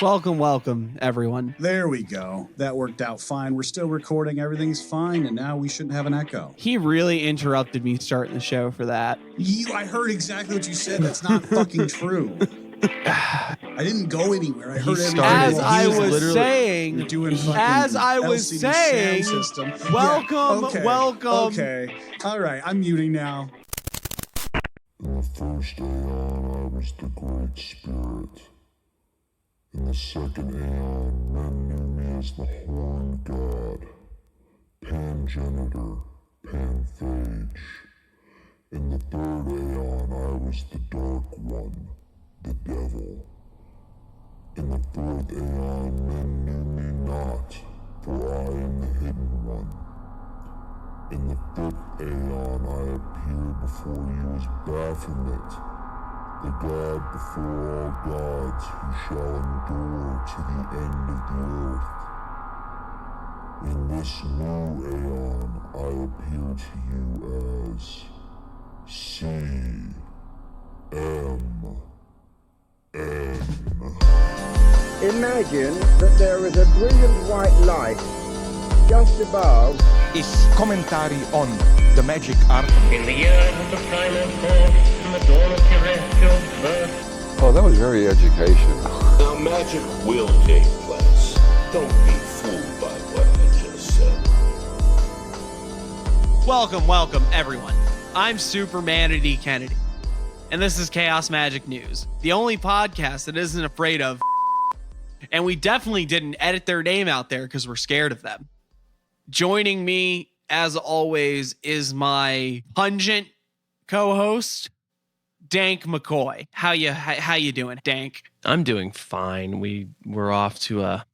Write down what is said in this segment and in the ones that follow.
Welcome, everyone. There we go. That worked out fine. We're still recording. Everything's fine. And now we shouldn't have an echo. He really interrupted me starting the show for that. I heard exactly what you said. That's not fucking true. I didn't go anywhere. I heard everything. As I was saying, welcome. Okay. All right. I'm muting now. In the first aeon, I was the Great Spirit. In the second aeon, men knew me as the Horned God, Pangenitor, Panphage. In the third aeon, I was the Dark One, the Devil. In the fourth aeon, men knew me not, for I am the Hidden One. In the fifth aeon, I appeared before you as Baphomet, the God before all gods, who shall endure to the end of the earth. In this new aeon, I appear to you as CMN. Imagine that there is a brilliant white light just above. Is commentary on the magic art. In the years of the primal force and the dawn of terrestrial birth. Oh, that was very educational. Now magic will take place. Don't be fooled by what I just said. Welcome, everyone. I'm Supermanity Kennedy, and this is Chaos Magic News, the only podcast that isn't afraid of. And we definitely didn't edit their name out there because we're scared of them. Joining me, as always, is my pungent co-host, Dank McCoy. How you doing, Dank? I'm doing fine. We're off to a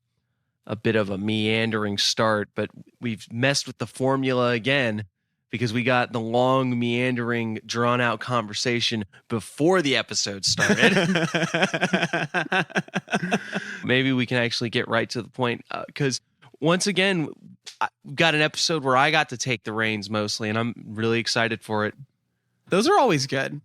bit of a meandering start, but we've messed with the formula again because we got the long, meandering, drawn-out conversation before the episode started. Maybe we can actually get right to the point because once again, I got an episode where I got to take the reins mostly, and I'm really excited for it. Those are always good.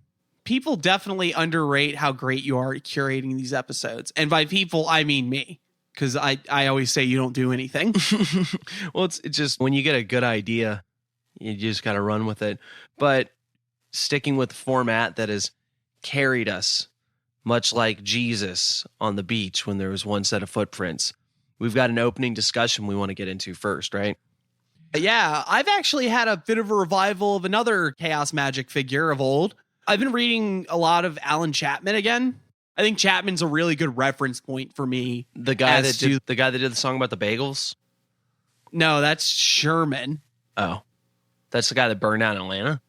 People definitely underrate how great you are at curating these episodes. And by people, I mean me, because I always say you don't do anything. Well, it's just when you get a good idea, you just got to run with it. But sticking with the format that has carried us, much like Jesus on the beach when there was one set of footprints, we've got an opening discussion we want to get into first, right? Yeah, I've actually had a bit of a revival of another Chaos Magic figure of old. I've been reading a lot of Alan Chapman again. I think Chapman's a really good reference point for me. The guy that did the song about the bagels? No, that's Sherman. Oh, that's the guy that burned down Atlanta?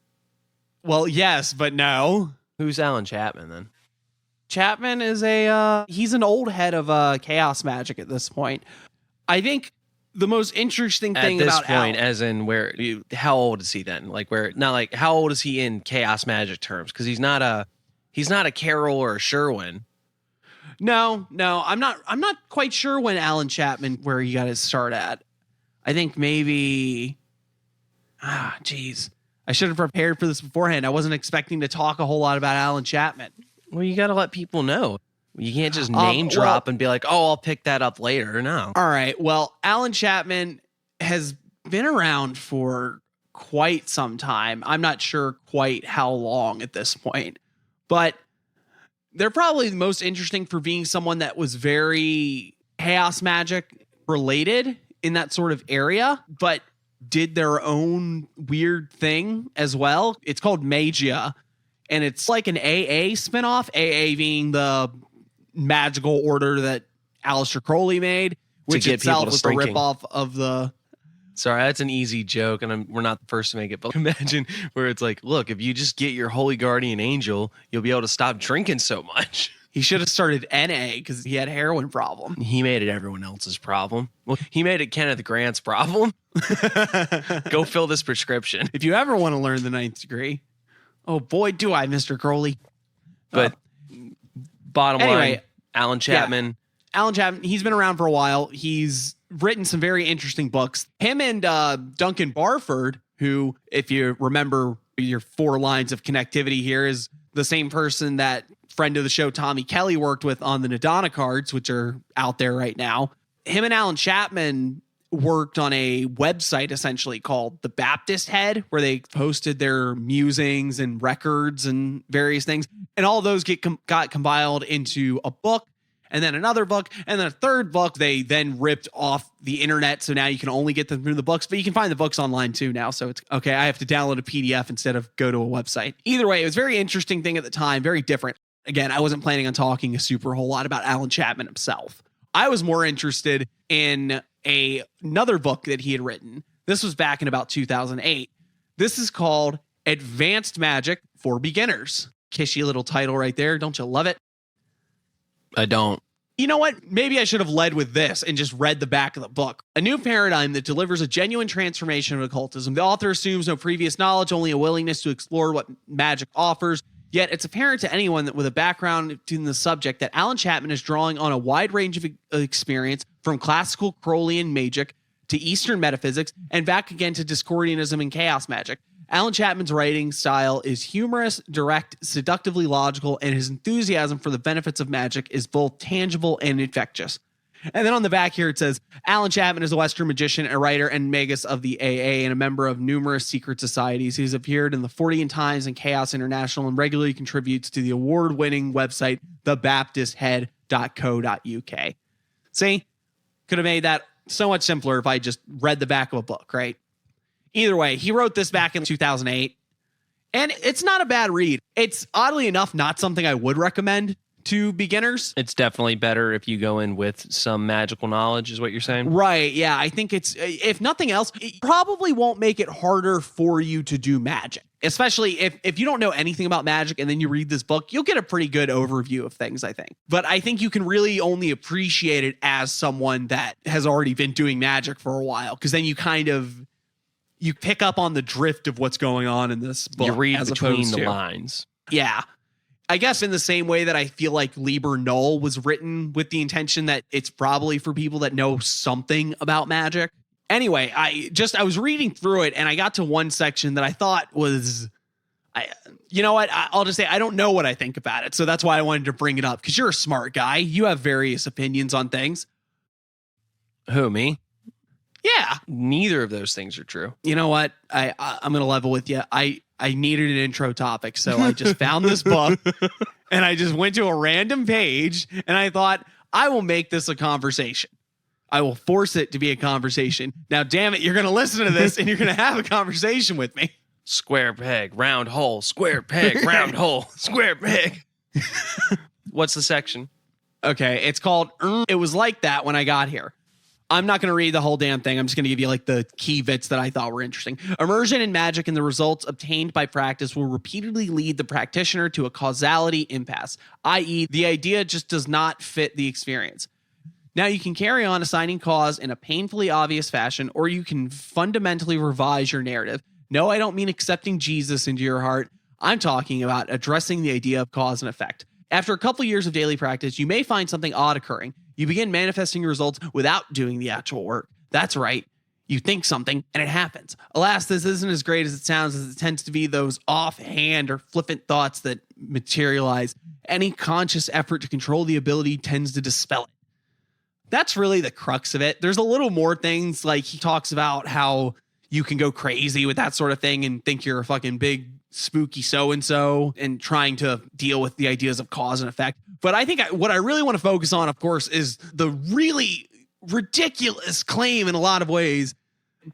Well, yes, but no. Who's Alan Chapman then? Chapman is he's an old head of Chaos Magic at this point. I think the most interesting thing about point, as in how old is he then? How old is he in Chaos Magic terms? Because he's not a Carroll or a Sherwin. No, I'm not quite sure when Alan Chapman where he got his start at. I think maybe. I should have prepared for this beforehand. I wasn't expecting to talk a whole lot about Alan Chapman. Well, you got to let people know. You can't just name drop and be like, oh, I'll pick that up later. No. All right. Well, Alan Chapman has been around for quite some time. I'm not sure quite how long at this point, but they're probably the most interesting for being someone that was very Chaos Magic related in that sort of area, but did their own weird thing as well. It's called Magia. And it's like an AA spinoff, AA being the magical order that Aleister Crowley made, which itself was a ripoff of the... Sorry, that's an easy joke, and we're not the first to make it, but imagine where it's like, look, if you just get your holy guardian angel, you'll be able to stop drinking so much. He should have started NA because he had a heroin problem. He made it everyone else's problem. Well, he made it Kenneth Grant's problem. Go fill this prescription. If you ever want to learn the ninth degree... Oh, boy, do I, Mr. Crowley. But bottom line, Alan Chapman. Yeah, Alan Chapman, he's been around for a while. He's written some very interesting books. Him and Duncan Barford, who, if you remember your 4 lines of connectivity here, is the same person that friend of the show, Tommy Kelly, worked with on the Nadana cards, which are out there right now. Him and Alan Chapman worked on a website essentially called The Baptist Head, where they posted their musings and records and various things. And all those got compiled into a book, and then another book, and then a third book. They then ripped off the internet, so now you can only get them through the books, but you can find the books online too now. So it's okay. I have to download a PDF instead of go to a website. Either way, it was a very interesting thing at the time, very different. Again, I wasn't planning on talking a super whole lot about Alan Chapman himself. I was more interested in another book that he had written. This was back in about 2008. This is called Advanced Magic for Beginners. Kishy little title right there. Don't you love it? I don't. You know what? Maybe I should have led with this and just read the back of the book. A new paradigm that delivers a genuine transformation of occultism. The author assumes no previous knowledge, only a willingness to explore what magic offers. Yet it's apparent to anyone that with a background in the subject that Alan Chapman is drawing on a wide range of experience, from classical Crowleyan magic to Eastern metaphysics and back again to Discordianism and chaos magic. Alan Chapman's writing style is humorous, direct, seductively logical, and his enthusiasm for the benefits of magic is both tangible and infectious. And then on the back here, it says, Alan Chapman is a Western magician, a writer, and magus of the AA, and a member of numerous secret societies. He's appeared in the Fortean Times and Chaos International, and regularly contributes to the award-winning website, thebaptisthead.co.uk. See? Could have made that so much simpler if I just read the back of a book, right? Either way, he wrote this back in 2008, and it's not a bad read. It's, oddly enough, not something I would recommend to beginners. It's definitely better if you go in with some magical knowledge, is what you're saying? Right, yeah. I think it's, if nothing else, it probably won't make it harder for you to do magic. Especially if you don't know anything about magic and then you read this book, you'll get a pretty good overview of things, I think. But I think you can really only appreciate it as someone that has already been doing magic for a while, because then you kind of, you pick up on the drift of what's going on in this book. You read as between the to, lines. Yeah. I guess in the same way that I feel like Liber Null was written with the intention that it's probably for people that know something about magic. Anyway, I was reading through it and I got to one section that I thought was, you know what? I'll just say I don't know what I think about it. So that's why I wanted to bring it up, because you're a smart guy. You have various opinions on things. Who, me? Yeah. Neither of those things are true. You know what? I'm going to level with you. I needed an intro topic, so I just found this book and I just went to a random page and I thought, I will make this a conversation. I will force it to be a conversation. Now, damn it, you're going to listen to this and you're going to have a conversation with me. Square peg, round hole, square peg, round hole, square peg. What's the section? Okay, it's called It Was Like That When I Got Here. I'm not going to read the whole damn thing. I'm just going to give you like the key bits that I thought were interesting. Immersion in magic and the results obtained by practice will repeatedly lead the practitioner to a causality impasse, i.e. the idea just does not fit the experience. Now you can carry on assigning cause in a painfully obvious fashion, or you can fundamentally revise your narrative. No, I don't mean accepting Jesus into your heart. I'm talking about addressing the idea of cause and effect. After a couple years of daily practice, you may find something odd occurring. You begin manifesting your results without doing the actual work. That's right. You think something and it happens. Alas, this isn't as great as it sounds, as it tends to be those offhand or flippant thoughts that materialize. Any conscious effort to control the ability tends to dispel it. That's really the crux of it. There's a little more things, like he talks about how you can go crazy with that sort of thing and think you're a fucking big spooky so-and-so and trying to deal with the ideas of cause and effect. But I think what I really want to focus on, of course, is the really ridiculous claim in a lot of ways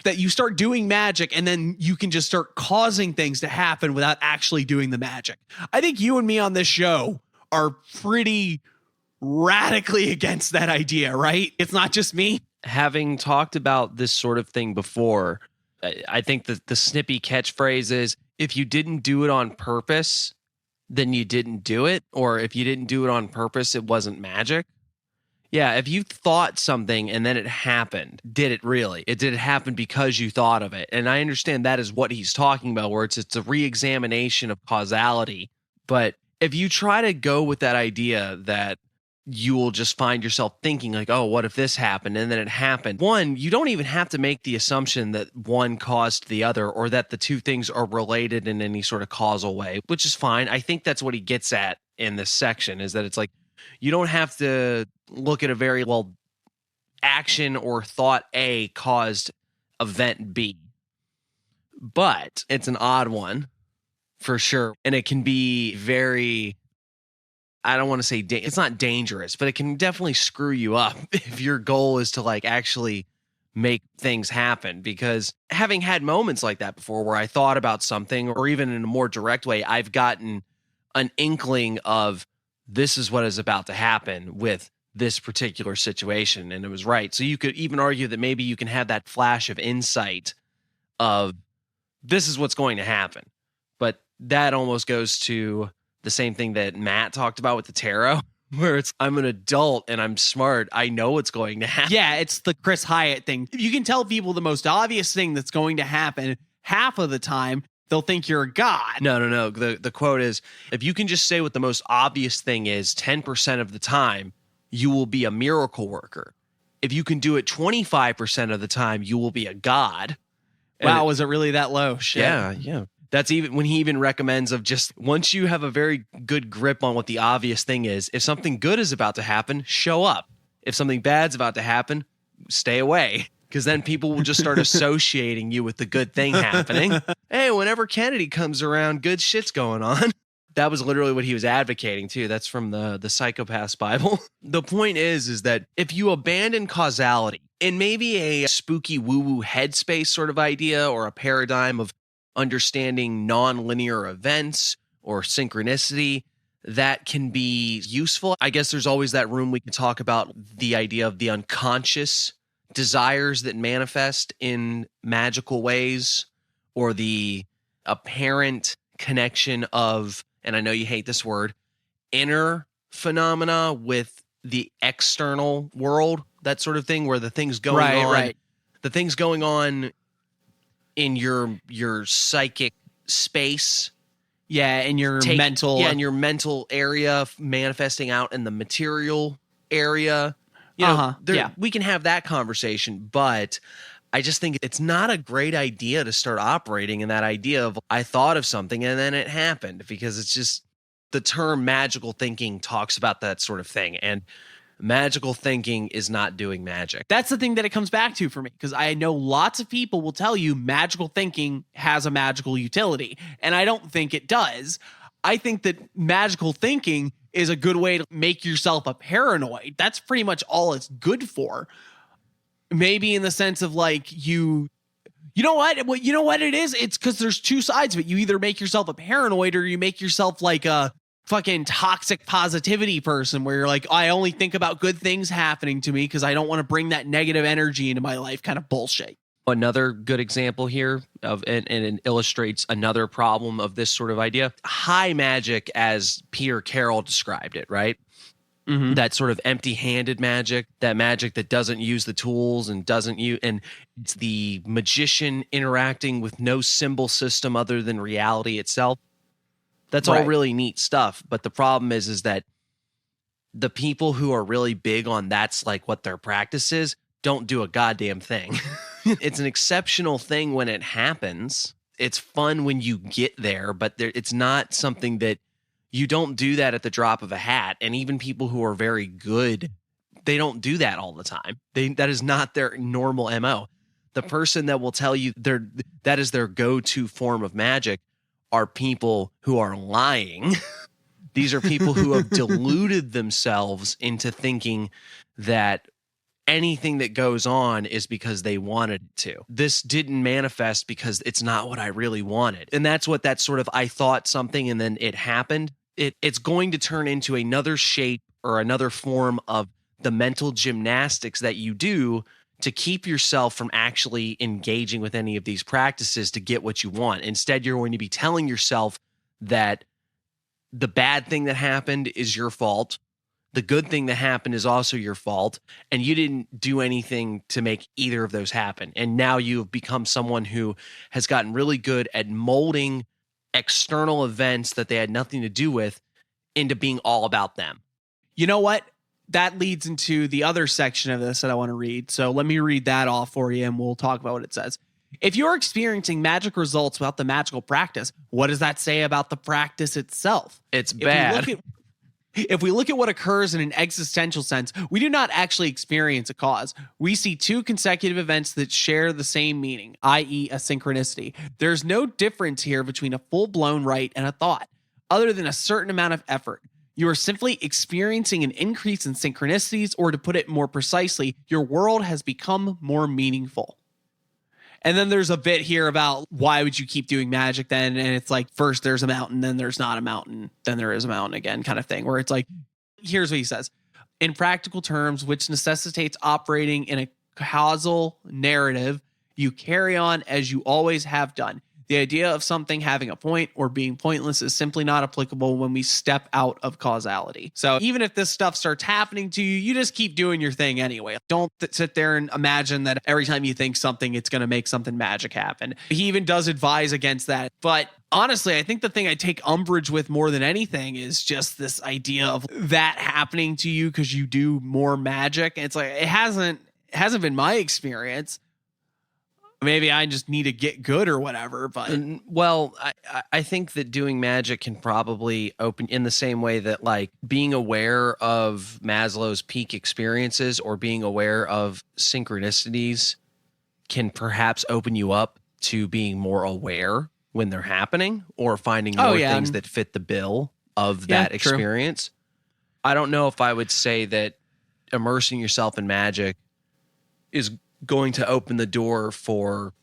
that you start doing magic and then you can just start causing things to happen without actually doing the magic. I think you and me on this show are pretty radically against that idea, right? It's not just me. Having talked about this sort of thing before, I think that the snippy catchphrase is, if you didn't do it on purpose, then you didn't do it. Or if you didn't do it on purpose, it wasn't magic. Yeah, if you thought something and then it happened, did it really? Did it happen because you thought of it? And I understand that is what he's talking about, where it's a re-examination of causality. But if you try to go with that idea that you will just find yourself thinking like, oh, what if this happened? And then it happened. One, you don't even have to make the assumption that one caused the other or that the two things are related in any sort of causal way, which is fine. I think that's what he gets at in this section, is that it's like you don't have to look at a very action or thought A caused event B, but it's an odd one for sure. And it can be very, I don't want to say it's not dangerous, but it can definitely screw you up if your goal is to like actually make things happen. Because having had moments like that before where I thought about something, or even in a more direct way, I've gotten an inkling of this is what is about to happen with this particular situation, and it was right. So you could even argue that maybe you can have that flash of insight of this is what's going to happen. But that almost goes to the same thing that Matt talked about with the tarot, where it's, I'm an adult and I'm smart. I know what's going to happen. Yeah, it's the Chris Hyatt thing. If you can tell people the most obvious thing that's going to happen half of the time, they'll think you're a god. No. The quote is, if you can just say what the most obvious thing is 10% of the time, you will be a miracle worker. If you can do it 25% of the time, you will be a god. Wow, was it really that low? Shit. Yeah. That's even when he even recommends of just once you have a very good grip on what the obvious thing is, if something good is about to happen, show up. If something bad's about to happen, stay away. Because then people will just start associating you with the good thing happening. Hey, whenever Kennedy comes around, good shit's going on. That was literally what he was advocating too. That's from the Psychopath's Bible. The point is that if you abandon causality in maybe a spooky woo-woo headspace sort of idea, or a paradigm of understanding non-linear events or synchronicity, that can be useful. I guess there's always that room we can talk about the idea of the unconscious desires that manifest in magical ways, or the apparent connection of, and I know you hate this word, inner phenomena with the external world, that sort of thing, where the things going on, the things going on in your psychic space. Yeah, in your mental. Yeah, in your mental area, manifesting out in the material area. You know, we can have that conversation, but I just think it's not a great idea to start operating in that idea of I thought of something and then it happened, because it's just the term magical thinking talks about that sort of thing. And magical thinking is not doing magic. That's the thing that it comes back to for me, because I know lots of people will tell you magical thinking has a magical utility, and I don't think it does. I think that magical thinking is a good way to make yourself a paranoid. That's pretty much all it's good for. Maybe in the sense of like you know what it is? It's because there's two sides of it. You either make yourself a paranoid, or you make yourself like a fucking toxic positivity person, where you're like, I only think about good things happening to me because I don't want to bring that negative energy into my life, kind of bullshit. Another good example here of, and it illustrates another problem of this sort of idea. High magic, as Peter Carroll described it, right? Mm-hmm. That sort of empty-handed magic, that magic that doesn't use the tools and doesn't use, and it's the magician interacting with no symbol system other than reality itself. That's all really neat stuff. But the problem is that the people who are really big on that's like what their practice is don't do a goddamn thing. It's an exceptional thing when it happens. It's fun when you get there, but it's not something that you don't do that at the drop of a hat. And even people who are very good, they don't do that all the time. That is not their normal MO. The person that will tell you that is their go-to form of magic are people who are lying. These are people who have deluded themselves into thinking that anything that goes on is because they wanted it to. This didn't manifest because it's not what I really wanted. And that's what that sort of, I thought something and then it happened. It's going to turn into another shape or another form of the mental gymnastics that you do to keep yourself from actually engaging with any of these practices to get what you want. Instead, you're going to be telling yourself that the bad thing that happened is your fault. The good thing that happened is also your fault, and you didn't do anything to make either of those happen. And now you've become someone who has gotten really good at molding external events that they had nothing to do with into being all about them. You know what? That leads into the other section of this that I want to read. So let me read that off for you, and we'll talk about what it says. If you're experiencing magic results without the magical practice, what does that say about the practice itself? It's bad. If we look at what occurs in an existential sense, we do not actually experience a cause. We see two consecutive events that share the same meaning, i.e. a synchronicity. There's no difference here between a full-blown right and a thought, other than a certain amount of effort. You are simply experiencing an increase in synchronicities, or to put it more precisely, your world has become more meaningful. And then there's a bit here about why would you keep doing magic then? And it's like, first there's a mountain, then there's not a mountain, then there is a mountain again kind of thing, where it's like, here's what he says. In practical terms, which necessitates operating in a causal narrative, you carry on as you always have done. The idea of something having a point or being pointless is simply not applicable when we step out of causality. So even if this stuff starts happening to you, you just keep doing your thing anyway. Don't sit there and imagine that every time you think something, it's going to make something magic happen. He even does advise against that. But honestly, I think the thing I take umbrage with more than anything is just this idea of that happening to you because you do more magic. And it's like, it hasn't been my experience. Maybe I just need to get good or whatever, but well, I think that doing magic can probably open in the same way that like being aware of Maslow's peak experiences or being aware of synchronicities can perhaps open you up to being more aware when they're happening or finding more things that fit the bill of that experience. True. I don't know if I would say that immersing yourself in magic is going to open the door for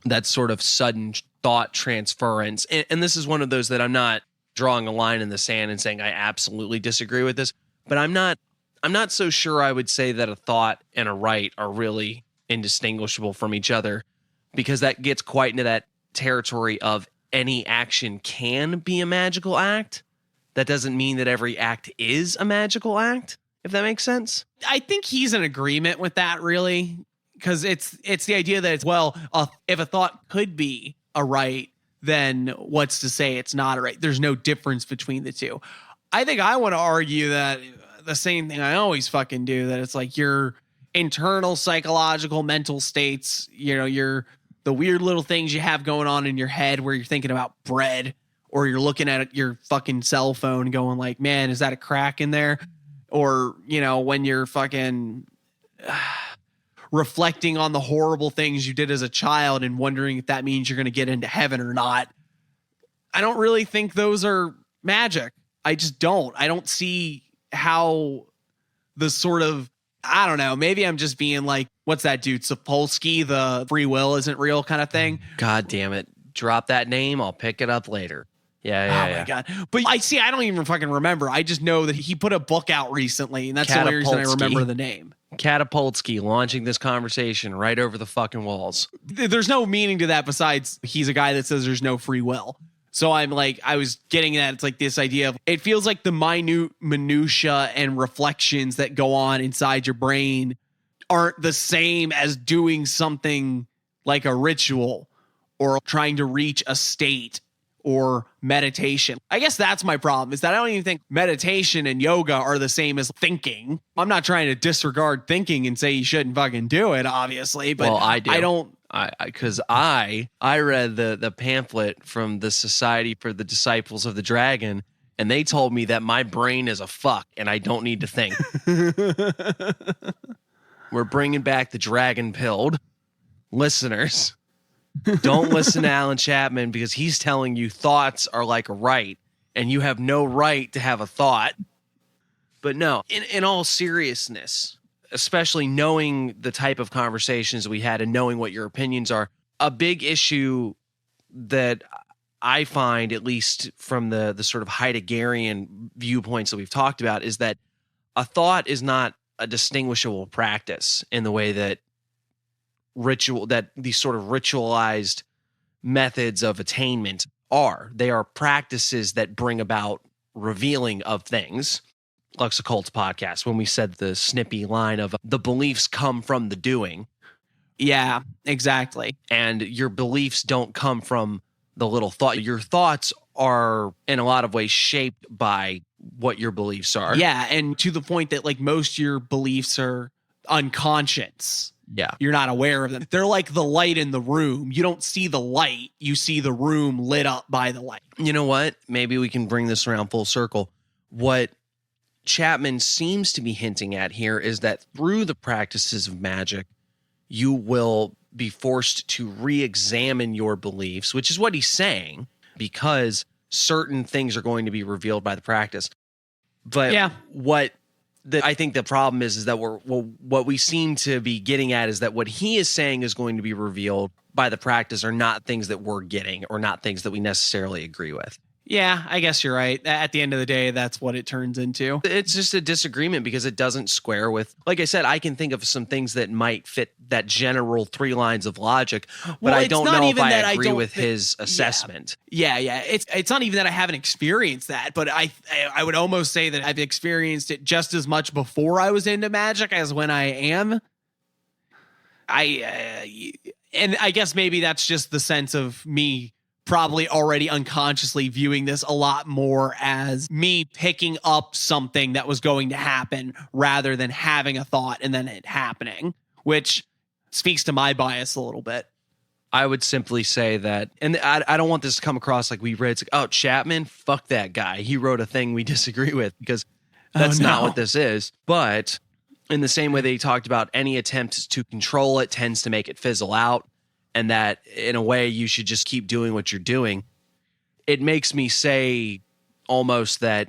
that sort of sudden thought transference. And this is one of those that I'm not drawing a line in the sand and saying I absolutely disagree with this, but I'm not so sure I would say that a thought and a right are really indistinguishable from each other, because that gets quite into that territory of any action can be a magical act. That doesn't mean that every act is a magical act, if that makes sense. I think he's in agreement with that, really, because it's the idea that it's, well, if a thought could be a right, then what's to say it's not a right? There's no difference between the two. I think I want to argue that the same thing I always fucking do, that it's like your internal psychological mental states, the weird little things you have going on in your head where you're thinking about bread, or you're looking at your fucking cell phone going like, man, is that a crack in there? Or, when you're fucking reflecting on the horrible things you did as a child and wondering if that means you're going to get into heaven or not. I don't really think those are magic. I just don't. I don't see how the sort of, I don't know, maybe I'm just being like, what's that dude, Sapolsky, the free will isn't real kind of thing. God damn it. Drop that name. I'll pick it up later. Yeah. My God. But I don't even fucking remember. I just know that he put a book out recently, and that's the only reason I remember the name. Katapolsky launching this conversation right over the fucking walls. There's no meaning to that besides he's a guy that says there's no free will. So I'm like, I was getting at, it's like this idea of, it feels like the minute minutia and reflections that go on inside your brain aren't the same as doing something like a ritual or trying to reach a state or meditation. I guess that's my problem, is that I don't even think meditation and yoga are the same as thinking. I'm not trying to disregard thinking and say you shouldn't fucking do it, obviously, but I do. I don't. Because I read the pamphlet from the Society for the Disciples of the Dragon, and they told me that my brain is a fuck and I don't need to think. We're bringing back the dragon pilled. Listeners, don't listen to Alan Chapman, because he's telling you thoughts are like a right and you have no right to have a thought. But no, in all seriousness, especially knowing the type of conversations we had and knowing what your opinions are, a big issue that I find, at least from the sort of Heideggerian viewpoints that we've talked about, is that a thought is not a distinguishable practice in the way that these sort of ritualized methods of attainment are. They are practices that bring about revealing of things. Lux Occult's podcast, when we said the snippy line of the beliefs come from the doing. Yeah, exactly. And your beliefs don't come from the little thought. Your thoughts are in a lot of ways shaped by what your beliefs are. Yeah, and to the point that like most of your beliefs are unconscious. Yeah. You're not aware of them. They're like the light in the room. You don't see the light. You see the room lit up by the light. You know what? Maybe we can bring this around full circle. what Chapman seems to be hinting at here is that through the practices of magic, you will be forced to re-examine your beliefs, which is what he's saying, because certain things are going to be revealed by the practice. But I think the problem is that what we seem to be getting at is that what he is saying is going to be revealed by the practice are not things that we're getting or not things that we necessarily agree with. Yeah, I guess you're right. At the end of the day, that's what it turns into. It's just a disagreement because it doesn't square with, like I said, I can think of some things that might fit that general 3 lines of logic, but I don't know if I agree with his assessment. Yeah. It's not even that I haven't experienced that, but I would almost say that I've experienced it just as much before I was into magic as when I am. And I guess maybe that's just the sense of me probably already unconsciously viewing this a lot more as me picking up something that was going to happen rather than having a thought and then it happening, which speaks to my bias a little bit. I would simply say that, and I don't want this to come across like we read, it's like, oh, Chapman, fuck that guy. He wrote a thing we disagree with, because that's not what this is. But in the same way that he talked about any attempt to control it tends to make it fizzle out, and that in a way you should just keep doing what you're doing. It makes me say almost that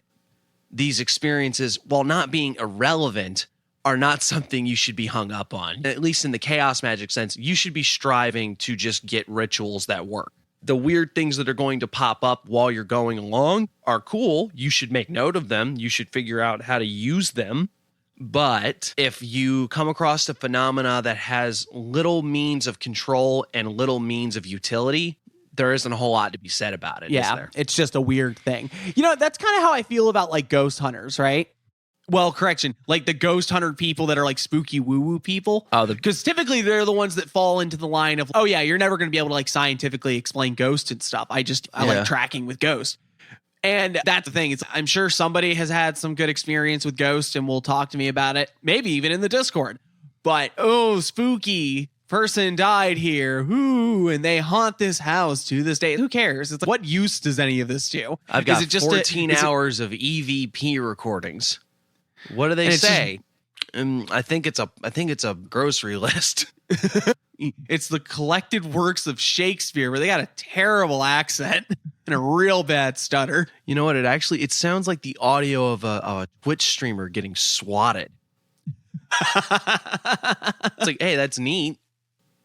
these experiences, while not being irrelevant, are not something you should be hung up on. At least in the chaos magic sense, you should be striving to just get rituals that work. The weird things that are going to pop up while you're going along are cool. You should make note of them. You should figure out how to use them. But if you come across a phenomena that has little means of control and little means of utility, there isn't a whole lot to be said about it. Yeah, it's just a weird thing. You know, that's kind of how I feel about like ghost hunters, right? Well, correction, like the ghost hunter people that are like spooky woo-woo people. Because typically they're the ones that fall into the line of, oh yeah, you're never going to be able to like scientifically explain ghosts and stuff. I like tracking with ghosts. And that's the thing. I'm sure somebody has had some good experience with ghosts and will talk to me about it, maybe even in the Discord. But, oh, spooky person died here. Ooh, and they haunt this house to this day. Who cares? It's like, what use does any of this do? I've got 14 hours of EVP recordings. What do they say? I think it's a grocery list. It's the collected works of Shakespeare, where they got a terrible accent and a real bad stutter. You know what? It sounds like the audio of a Twitch streamer getting swatted. It's like, hey, that's neat.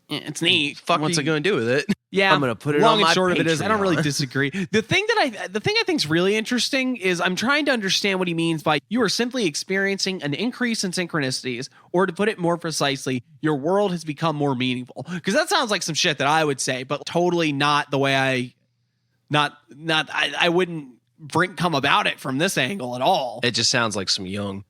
Yeah, it's neat. What's I going to do with it? Yeah, I'm going to put it on my short Patreon. Of it is, I don't really disagree. The thing I think is really interesting is I'm trying to understand what he means by you are simply experiencing an increase in synchronicities, or to put it more precisely, your world has become more meaningful. Because that sounds like some shit that I would say, but totally not the way I wouldn't come about it from this angle at all. It just sounds like some Jung.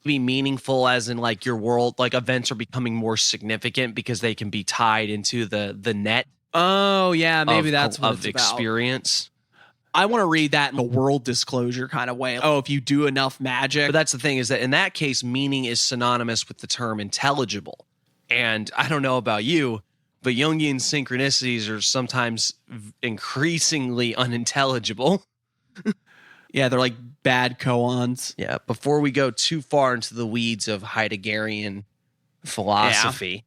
Be meaningful as in like your world, like events are becoming more significant because they can be tied into the net. Oh yeah, maybe that's what it's experience. I want to read that in the world disclosure kind of way. Oh, if you do enough magic. But that's the thing, is that in that case, meaning is synonymous with the term intelligible. And I don't know about you, but Jungian synchronicities are sometimes increasingly unintelligible. Yeah, they're like bad koans. Yeah, before we go too far into the weeds of Heideggerian philosophy.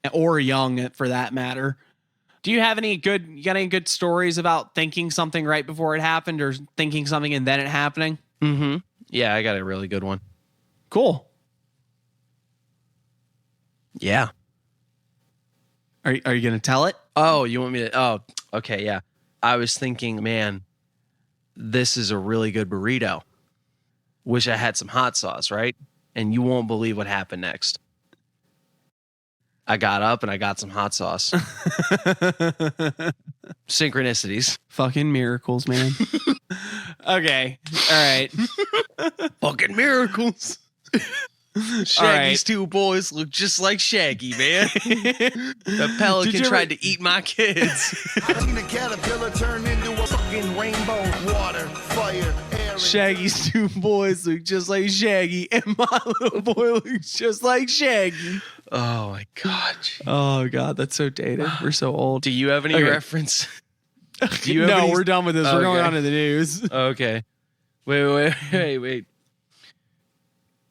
Yeah. Or Jung, for that matter. Do you have any good stories about thinking something right before it happened, or thinking something and then it happening? Mm-hmm. Yeah, I got a really good one. Cool. Yeah. Are you going to tell it? Oh, you want me to? Oh, okay, yeah. I was thinking, man, this is a really good burrito. Wish I had some hot sauce, right? And you won't believe what happened next. I got up and I got some hot sauce. Synchronicities. Fucking miracles, man. Okay. All right. Fucking miracles. Shaggy's two boys look just like Shaggy, man. The pelican tried to eat my kids. I seen a caterpillar turn into a fucking rainbow. Water, fire, air. Shaggy's two boys look just like Shaggy, and my little boy looks just like Shaggy. Oh my god. Oh god, that's so dated. We're so old. Do you have any reference? No, we're done with this. We're going on to the news. Okay. Wait.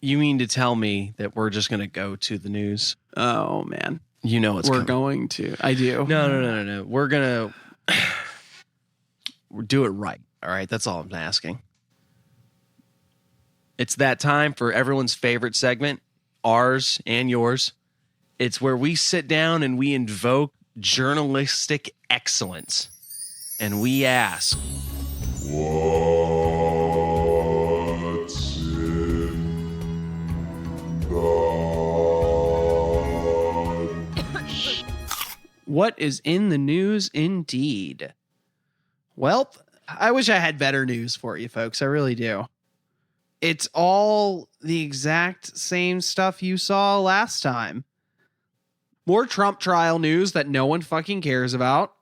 You mean to tell me that we're just going to go to the news? Oh, man. You know it's We're coming. going to. I do. No. We're going to do it right. All right. That's all I'm asking. It's that time for everyone's favorite segment, ours and yours. It's where we sit down and we invoke journalistic excellence. And we ask, What's in the news? What is in the news indeed? Well, I wish I had better news for you folks. I really do. It's all the exact same stuff you saw last time. More Trump trial news that no one fucking cares about.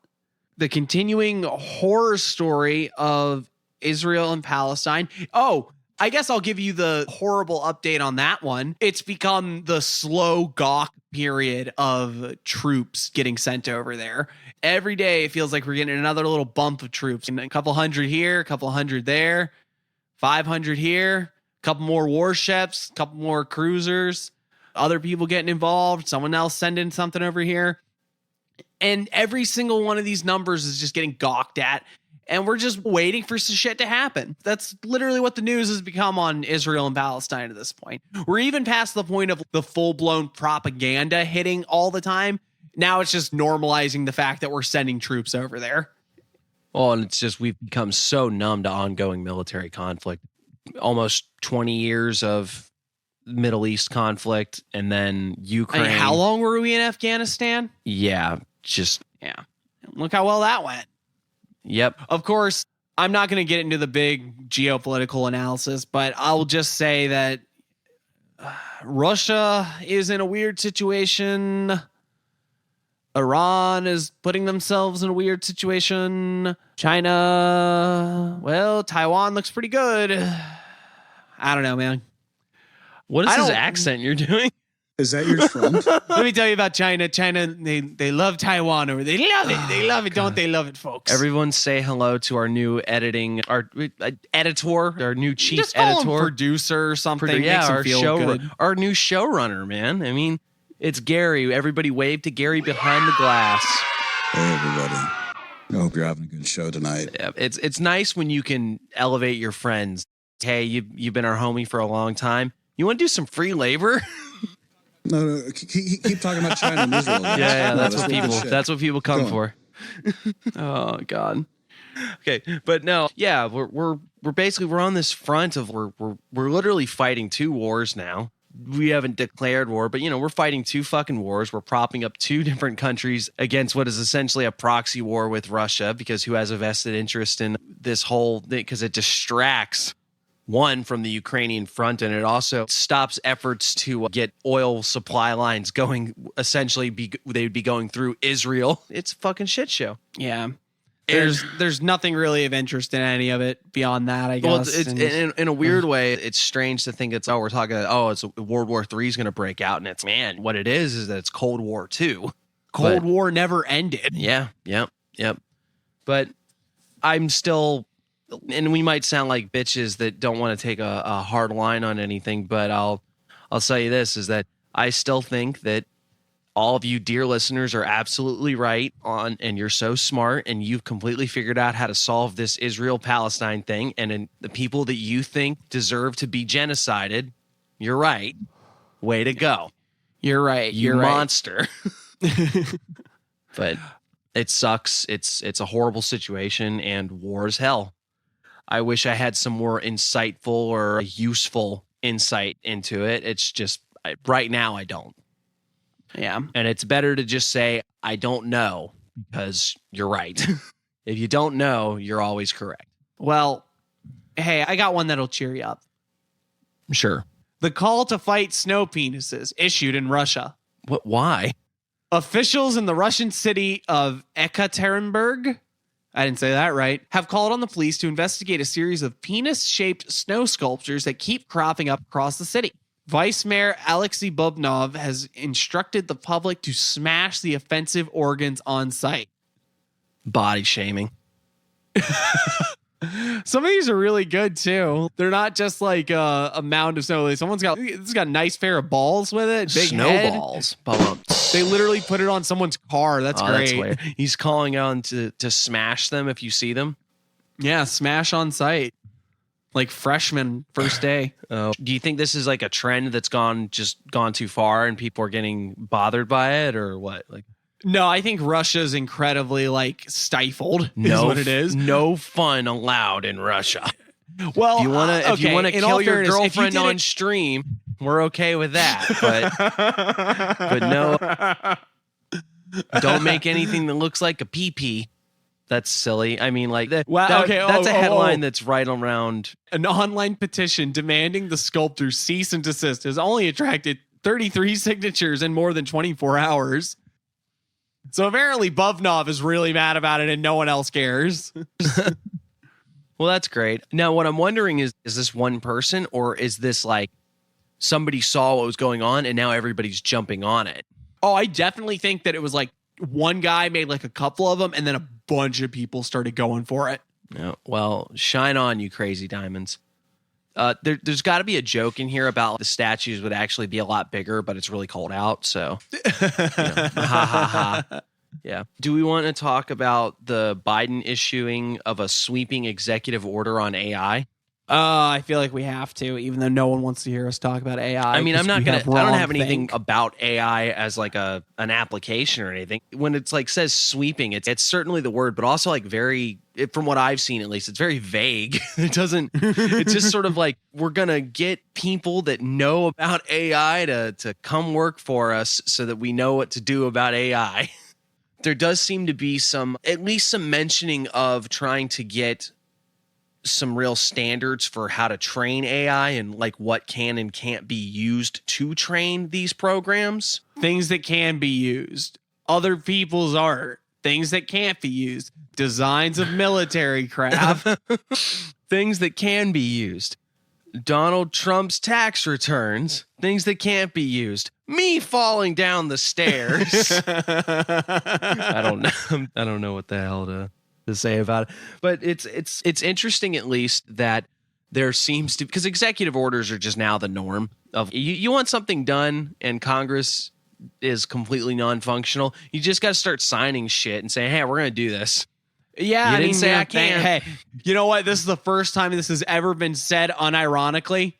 The continuing horror story of Israel and Palestine. Oh, I guess I'll give you the horrible update on that one. It's become the slow gawk period of troops getting sent over there. Every day it feels like we're getting another little bump of troops. And a couple hundred here, a couple hundred there, 500 here, a couple more warships, a couple more cruisers, other people getting involved, someone else sending something over here. And every single one of these numbers is just getting gawked at. And we're just waiting for some shit to happen. That's literally what the news has become on Israel and Palestine at this point. We're even past the point of the full-blown propaganda hitting all the time. Now it's just normalizing the fact that we're sending troops over there. well, and it's just we've become so numb to ongoing military conflict. Almost 20 years of Middle East conflict, and then Ukraine. I mean, how long were we in Afghanistan? Yeah. Look how well that went. Yep. Of course, I'm not going to get into the big geopolitical analysis, but I'll just say that Russia is in a weird situation. Iran is putting themselves in a weird situation. China, well, Taiwan looks pretty good. I don't know, man. What is this accent you're doing? Is that your Trump? Let me tell you about China. China, they love Taiwan over there. They love it. They love it. Don't they love it, folks? Everyone say hello to our new editor, our new chief Just call editor, him producer or something. Yeah, Makes him feel good. our new showrunner, man. I mean, it's Gary. Everybody wave to Gary behind the glass. Hey, everybody. I hope you're having a good show tonight. Yeah, it's nice when you can elevate your friends. Hey, you've been our homie for a long time. You want to do some free labor? No, keep talking about China and Israel. Yeah, that's what people come for. Oh God. Okay, but no, yeah, we're basically we're on this front of we're literally fighting two wars now. We haven't declared war, but we're fighting two fucking wars. We're propping up two different countries against what is essentially a proxy war with Russia, because who has a vested interest in this whole thing? Because it distracts one from the Ukrainian front, and it also stops efforts to get oil supply lines going. Essentially, they would be going through Israel. It's a fucking shit show. Yeah. There's nothing really of interest in any of it beyond that, I guess. Well, it's in a weird way, it's strange to think it's we're talking it's World War III is going to break out, and it's what it is that it's Cold War II. Cold War never ended. Yeah, yep. But I'm still, and we might sound like bitches that don't want to take a hard line on anything, but I'll tell you this, is that I still think that all of you dear listeners are absolutely right on, and you're so smart, and you've completely figured out how to solve this Israel Palestine thing, and the people that you think deserve to be genocided, you're right. Way to go. You're right. You monster. But it sucks. It's a horrible situation, and war is hell. I wish I had some more insightful or useful insight into it. It's just right now I don't. Yeah. And it's better to just say, I don't know, because you're right. If you don't know, you're always correct. Well, hey, I got one that'll cheer you up. Sure. The call to fight snow penises issued in Russia. What? Why? Officials in the Russian city of Ekaterinburg, I didn't say that right, have called on the police to investigate a series of penis-shaped snow sculptures that keep cropping up across the city. Vice Mayor Alexei Bubnov has instructed the public to smash the offensive organs on site. Body shaming. Some of these are really good too. They're not just like a mound of snow. Someone's got a nice pair of balls with it. Big snowballs. They literally put it on someone's car. That's great. That's weird. He's calling on to smash them if you see them. Yeah, smash on site. Like freshman first day. Do you think this is like a trend that's gone too far and people are getting bothered by it, or what? Like, no, I think Russia's incredibly like stifled. Is what it is. No fun allowed in Russia. Well, if you wanna kill your girlfriend on stream, we're okay with that. But no, don't make anything that looks like a pee-pee. That's silly. I mean, like, that's a headline that's right around. An online petition demanding the sculptor cease and desist has only attracted 33 signatures in more than 24 hours. So apparently Buvnov is really mad about it and no one else cares. Well, that's great. Now, what I'm wondering is this one person, or is this like somebody saw what was going on and now everybody's jumping on it? Oh, I definitely think that it was like one guy made like a couple of them and then a bunch of people started going for it. Yeah, well, shine on, you crazy diamonds. There's got to be a joke in here about the statues would actually be a lot bigger, but it's really cold out. So, ha ha ha. Yeah. Do we want to talk about the Biden issuing of a sweeping executive order on AI? I feel like we have to, even though no one wants to hear us talk about AI. I mean, I don't have anything about AI as like an application or anything. When it's like says sweeping, it's certainly the word, but also like from what I've seen at least, it's very vague. It's just sort of like, we're going to get people that know about AI to come work for us so that we know what to do about AI. There does seem to be at least some mentioning of trying to get some real standards for how to train AI and like what can and can't be used to train these programs. Things that can be used. Other people's art. Things that can't be used. Designs of military craft. Things that can be used. Donald Trump's tax returns. Things that can't be used. Me falling down the stairs. I don't know what the hell to say about it, but it's interesting at least that there seems to, because executive orders are just now the norm of you want something done and Congress is completely non-functional, you just got to start signing shit and saying, hey, we're gonna do this. Yeah, I didn't say I can't. Hey, you know what, this is the first time this has ever been said unironically.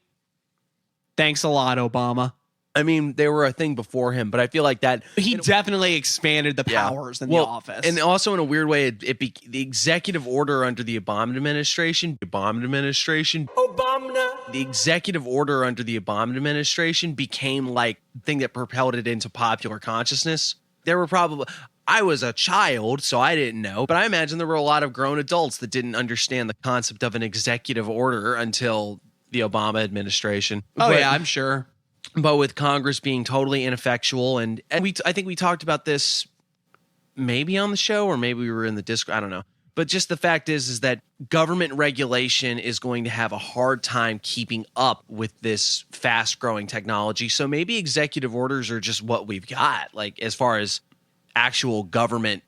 Thanks a lot, Obama. I mean, they were a thing before him, but I feel like that he definitely expanded the powers in the office. And also in a weird way, the executive order under the Obama administration, the executive order under the Obama administration became like the thing that propelled it into popular consciousness. I was a child, so I didn't know, but I imagine there were a lot of grown adults that didn't understand the concept of an executive order until the Obama administration. Yeah, I'm sure. But with Congress being totally ineffectual, and I think we talked about this maybe on the show or maybe we were in the Discord, I don't know. But just the fact is that government regulation is going to have a hard time keeping up with this fast-growing technology. So maybe executive orders are just what we've got, like as far as actual government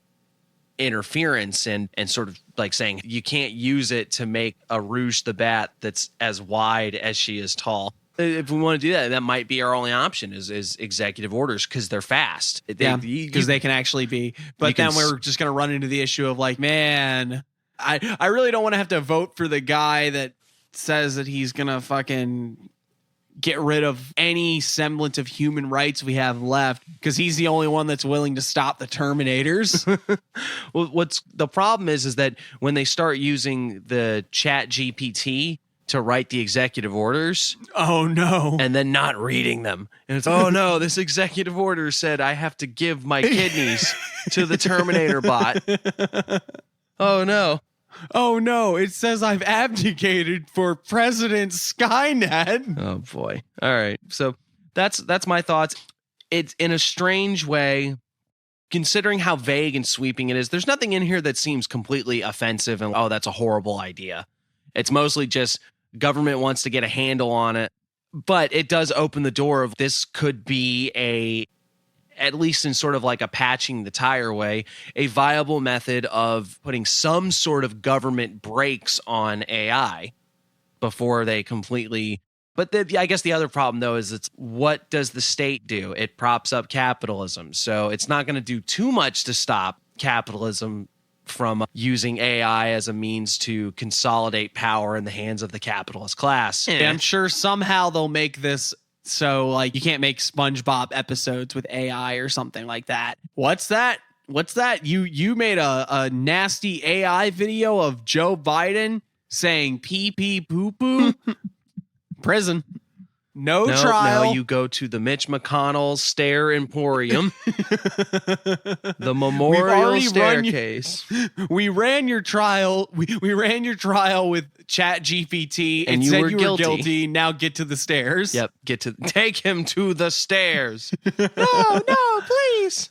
interference and sort of like saying you can't use it to make a Rouge the Bat that's as wide as she is tall. If we want to do that, that might be our only option is executive orders because they're fast. Because they can actually be. But then we're just going to run into the issue of like, man, I really don't want to have to vote for the guy that says that he's going to fucking get rid of any semblance of human rights we have left because he's the only one that's willing to stop the Terminators. Well, what's the problem is that when they start using the Chat GPT to write the executive orders. Oh, no. And then not reading them. And it's, oh, no, this executive order said I have to give my kidneys to the Terminator bot. Oh, no. Oh, no. It says I've abdicated for President Skynet. Oh, boy. All right. So that's my thoughts. It's in a strange way, considering how vague and sweeping it is. There's nothing in here that seems completely offensive and, oh, that's a horrible idea. It's mostly just government wants to get a handle on it, but it does open the door of this could be at least in sort of like a patching the tire way, a viable method of putting some sort of government brakes on AI before they completely. But I guess the other problem, though, is what does the state do? It props up capitalism. So it's not going to do too much to stop capitalism from using AI as a means to consolidate power in the hands of the capitalist class. I'm sure somehow they'll make this so like you can't make SpongeBob episodes with AI or something like that. What's that? You made a nasty AI video of Joe Biden saying pee pee poo poo. Prison. No trial. No, you go to the Mitch McConnell Stair Emporium. The memorial staircase. We ran your trial. We ran your trial with Chat GPT and you said were you were guilty. Now get to the stairs. Yep. Take him to the stairs. No, please.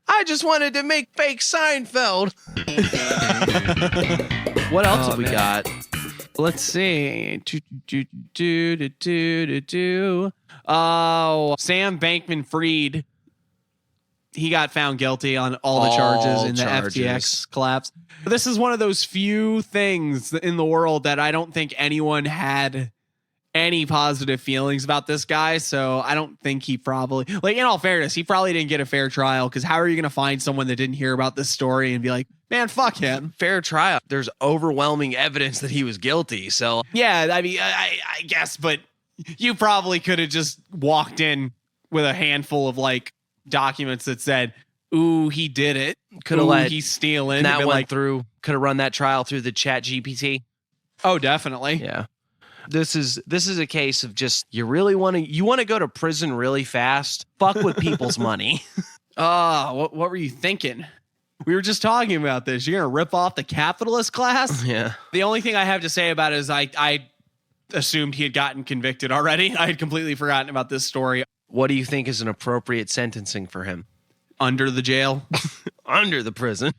I just wanted to make fake Seinfeld. What else have we got? Let's see. Oh, Sam Bankman-Fried. He got found guilty on all the charges in the FTX collapse. This is one of those few things in the world that I don't think anyone had any positive feelings about this guy. So I don't think he probably, like, in all fairness, he probably didn't get a fair trial, because how are you going to find someone that didn't hear about this story and be like, man, fuck him? Fair trial. There's overwhelming evidence that he was guilty. So yeah, I mean, I guess, but you probably could have just walked in with a handful of like documents that said, ooh, he did it. Could have let he's stealing. That went through. Could have run that trial through the Chat GPT. Oh, definitely. Yeah. This is a case of just you want to go to prison really fast. Fuck with people's money. What were you thinking? We were just talking about this. You're gonna rip off the capitalist class? Yeah. The only thing I have to say about it is I assumed he had gotten convicted already. I had completely forgotten about this story. What do you think is an appropriate sentencing for him? Under the jail. Under the prison.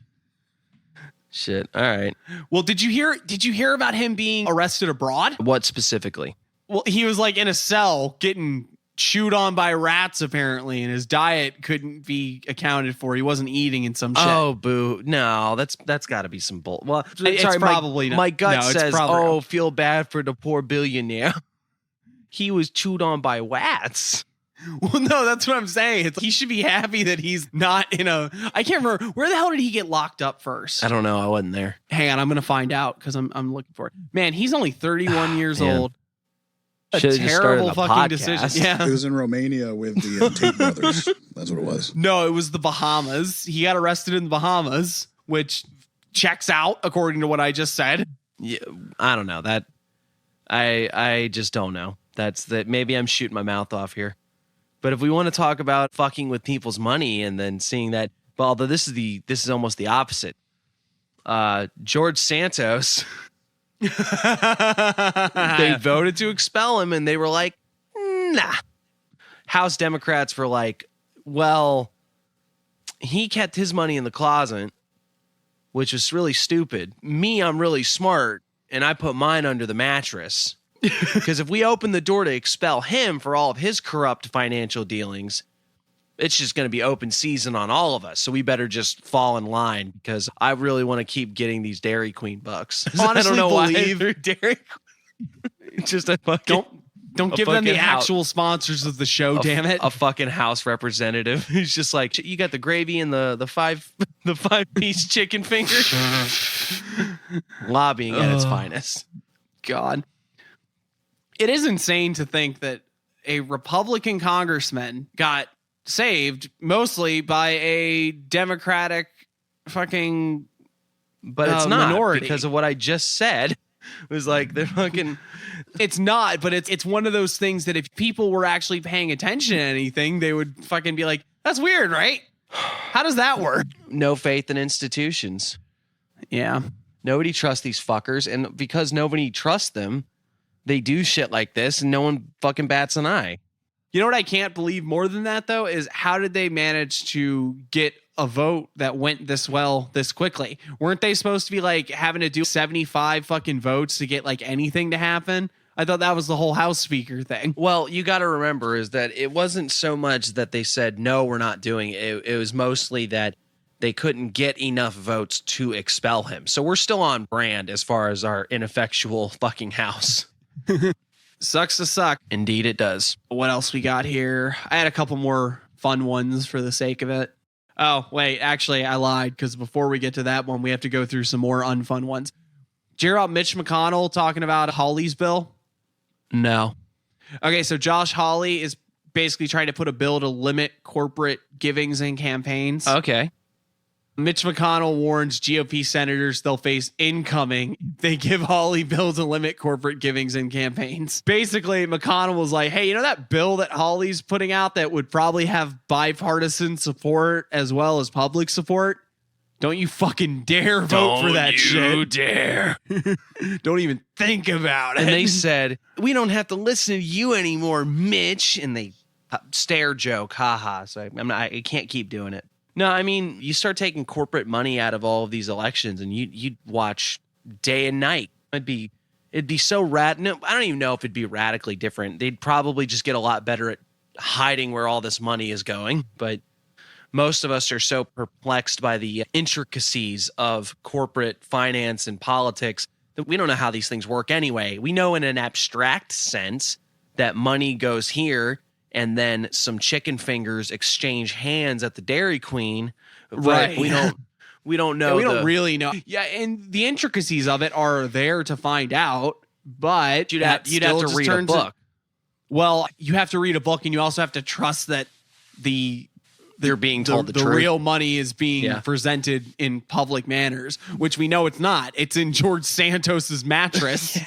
Shit. All right. Well, did you hear about him being arrested abroad? What specifically? Well, he was like in a cell getting chewed on by rats apparently, and his diet couldn't be accounted for. He wasn't eating in some shit. Oh, boo. No, that's got to be some bull. Well, it's sorry, probably not. My gut No, says, oh, feel bad for the poor billionaire. He was chewed on by rats. Well, no, that's what I'm saying. He should be happy that he's not in a... I can't remember. Where the hell did he get locked up first? I don't know. I wasn't there. Hang on. I'm going to find out because I'm looking for it. Man, he's only 31 years old. A Should've just started terrible a fucking podcast. decision. Yeah. It was in Romania with the Tate brothers. That's what it was. No, it was the Bahamas. He got arrested in the Bahamas, which checks out according to what I just said. Yeah, I don't know. That I just don't know. That's that. Maybe I'm shooting my mouth off here. But if we want to talk about fucking with people's money and then seeing that, well, although this is almost the opposite. George Santos, they voted to expel him, and they were like, nah. House Democrats were like, well, he kept his money in the closet, which was really stupid. Me, I'm really smart, and I put mine under the mattress. Because if we open the door to expel him for all of his corrupt financial dealings, it's just going to be open season on all of us. So we better just fall in line, because I really want to keep getting these Dairy Queen bucks. Honestly, I don't know believe why Dairy Queen. Just a fucking don't give them the actual sponsors of the show. Damn it, a fucking House representative who's just like, you got the gravy and the 5-piece chicken finger. Lobbying at its finest. God. It is insane to think that a Republican congressman got saved mostly by a Democratic fucking but it's not minority. Because of what I just said. It was like they're fucking it's not, but it's one of those things that if people were actually paying attention to anything, they would fucking be like, that's weird, right? How does that work? No faith in institutions. Yeah. Nobody trusts these fuckers, and because nobody trusts them, they do shit like this, and no one fucking bats an eye. You know what I can't believe more than that, though, is how did they manage to get a vote that went this well this quickly? Weren't they supposed to be like having to do 75 fucking votes to get like anything to happen? I thought that was the whole House Speaker thing. Well, you got to remember is that it wasn't so much that they said, no, we're not doing it. It was mostly that they couldn't get enough votes to expel him. So we're still on brand as far as our ineffectual fucking House. Sucks to suck. Indeed it does. What else we got here? I had a couple more fun ones for the sake of it. Oh, wait, actually, I lied, because before we get to that one, we have to go through some more unfun ones. Did you hear about Mitch McConnell talking about Hawley's bill? No. Okay, so Josh Hawley is basically trying to put a bill to limit corporate givings in campaigns. Okay. Mitch McConnell warns GOP senators they'll face incoming if they give Hawley bill to limit corporate givings in campaigns. Basically, McConnell was like, hey, you know that bill that Hawley's putting out that would probably have bipartisan support as well as public support? Don't you fucking dare vote for that shit. Don't you dare. Don't even think about it. And they said, we don't have to listen to you anymore, Mitch. And they stare joke, haha. So I can't keep doing it. No, I mean, you start taking corporate money out of all of these elections and you'd watch day and night. It'd be so no, I don't even know if it'd be radically different. They'd probably just get a lot better at hiding where all this money is going. But most of us are so perplexed by the intricacies of corporate finance and politics that we don't know how these things work anyway. We know in an abstract sense that money goes here and then some chicken fingers exchange hands at the Dairy Queen. But right. We don't know. Yeah, we don't really know. Yeah, and the intricacies of it are there to find out, but you'd have to read a book. Well, you have to read a book, and you also have to trust that you're being told the truth. Real money is being presented in public manners, which we know it's not. It's in George Santos's mattress.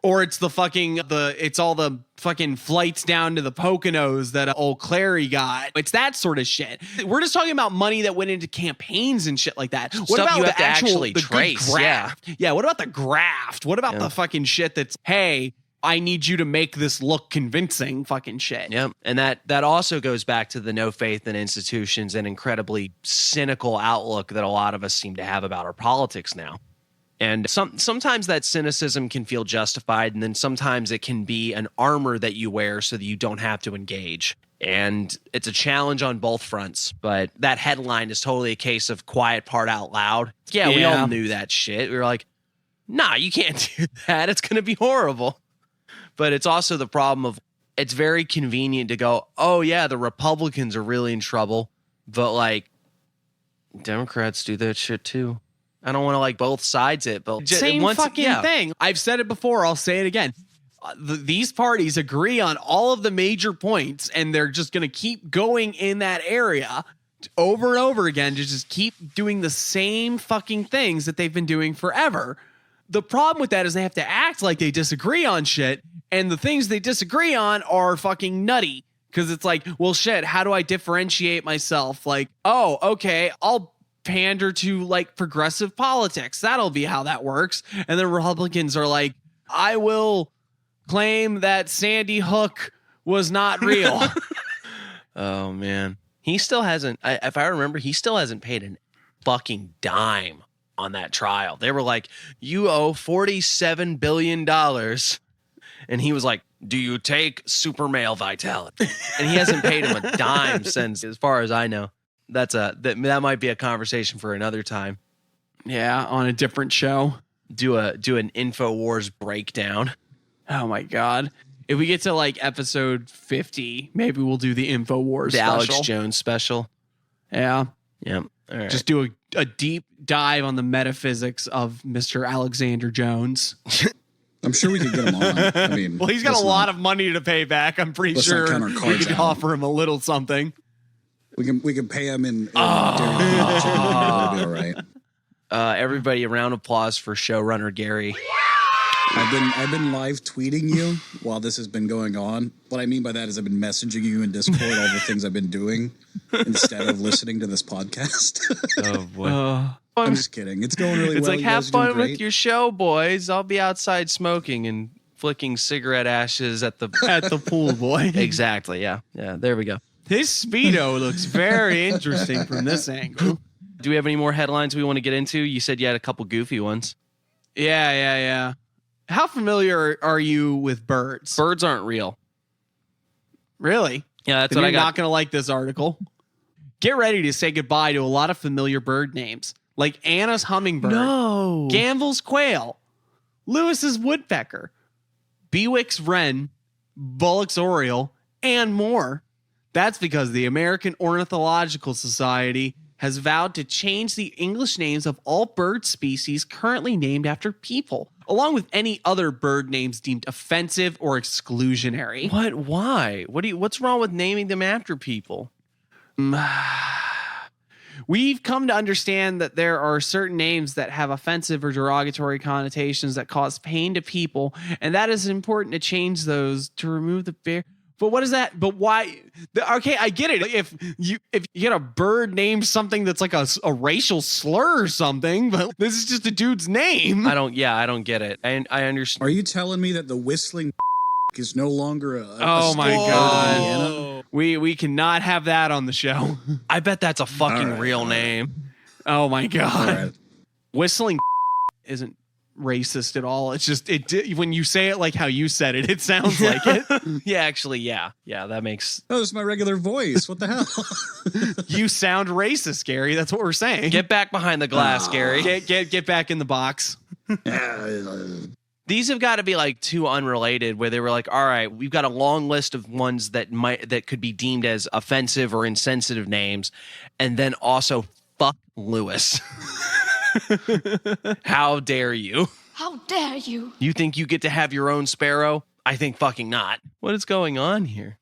Or it's it's all the fucking flights down to the Poconos that old Clary got. It's that sort of shit. We're just talking about money that went into campaigns and shit like that. What about you the have to actually trace? Graft? Yeah. What about the graft? What about the fucking shit that's, hey, I need you to make this look convincing fucking shit. Yep. And that also goes back to the no faith in institutions and incredibly cynical outlook that a lot of us seem to have about our politics now. And sometimes that cynicism can feel justified, and then sometimes it can be an armor that you wear so that you don't have to engage. And it's a challenge on both fronts, but that headline is totally a case of quiet part out loud. Yeah, we all knew that shit. We were like, nah, you can't do that. It's going to be horrible. But it's also the problem of it's very convenient to go, oh, yeah, the Republicans are really in trouble, but like Democrats do that shit too. I don't want to like both sides it, but same fucking thing. I've said it before. I'll say it again. These parties agree on all of the major points, and they're just going to keep going in that area over and over again to just keep doing the same fucking things that they've been doing forever. The problem with that is they have to act like they disagree on shit, and the things they disagree on are fucking nutty. Because it's like, well, shit, how do I differentiate myself? Like, oh, okay, I'll pander to like progressive politics. That'll be how that works. And then Republicans are like, I will claim that Sandy Hook was not real. Oh man, he still hasn't. If I remember, he still hasn't paid a fucking dime on that trial. They were like, you owe $47 billion, and he was like, do you take super male vitality? And he hasn't paid him a dime since, as far as I know. That might be a conversation for another time. Yeah, on a different show. Do an InfoWars breakdown. Oh my god. If we get to like episode 50, maybe we'll do the InfoWars the special. Alex Jones special. Yeah. Yep. All right. Just do a deep dive on the metaphysics of Mr. Alexander Jones. I'm sure we could get him on. I mean, well, he's got a lot of money to pay back. I'm pretty sure we could offer him a little something. We can pay him in it'll be all right. Everybody, a round of applause for showrunner Gary. I've been live tweeting you while this has been going on. What I mean by that is I've been messaging you in Discord all the things I've been doing instead of listening to this podcast. Oh boy. I'm just kidding. It's going really it's well. It's like, have fun with your show, boys. I'll be outside smoking and flicking cigarette ashes at the pool, boy. Exactly. Yeah. Yeah. There we go. His Speedo looks very interesting from this angle. Do we have any more headlines we want to get into? You said you had a couple goofy ones. Yeah. How familiar are you with birds? Birds aren't real. Really? Yeah, that's Then what I you're got. not going to like this article. Get ready to say goodbye to a lot of familiar bird names, like Anna's hummingbird, No. Gamvel's quail, Lewis's woodpecker, Bewick's wren, Bullock's oriole, and more. That's because the American Ornithological Society has vowed to change the English names of all bird species currently named after people, along with any other bird names deemed offensive or exclusionary. What? Why? What's wrong with naming them after people? We've come to understand that there are certain names that have offensive or derogatory connotations that cause pain to people, and that is important to change those to remove the bear. But what is that? But why? Okay, I get it. If you get a bird named something that's like a racial slur or something, but this is just a dude's name. I don't get it. And I understand. Are you telling me that the whistling is no longer a Oh my state God. of Indiana? We cannot have that on the show. I bet that's a fucking real name. Oh my God. All right. Whistling isn't racist at all. It's just when you say it like how you said it, it sounds like it. Yeah, actually, yeah, that makes. Oh, this is my regular voice. What the hell? You sound racist, Gary. That's what we're saying. Get back behind the glass, Gary. Get back in the box. These have got to be like too unrelated, where they were like, all right, we've got a long list of ones that could be deemed as offensive or insensitive names, and then also fuck Lewis. How dare you? How dare you? You think you get to have your own sparrow? I think fucking not. What is going on here?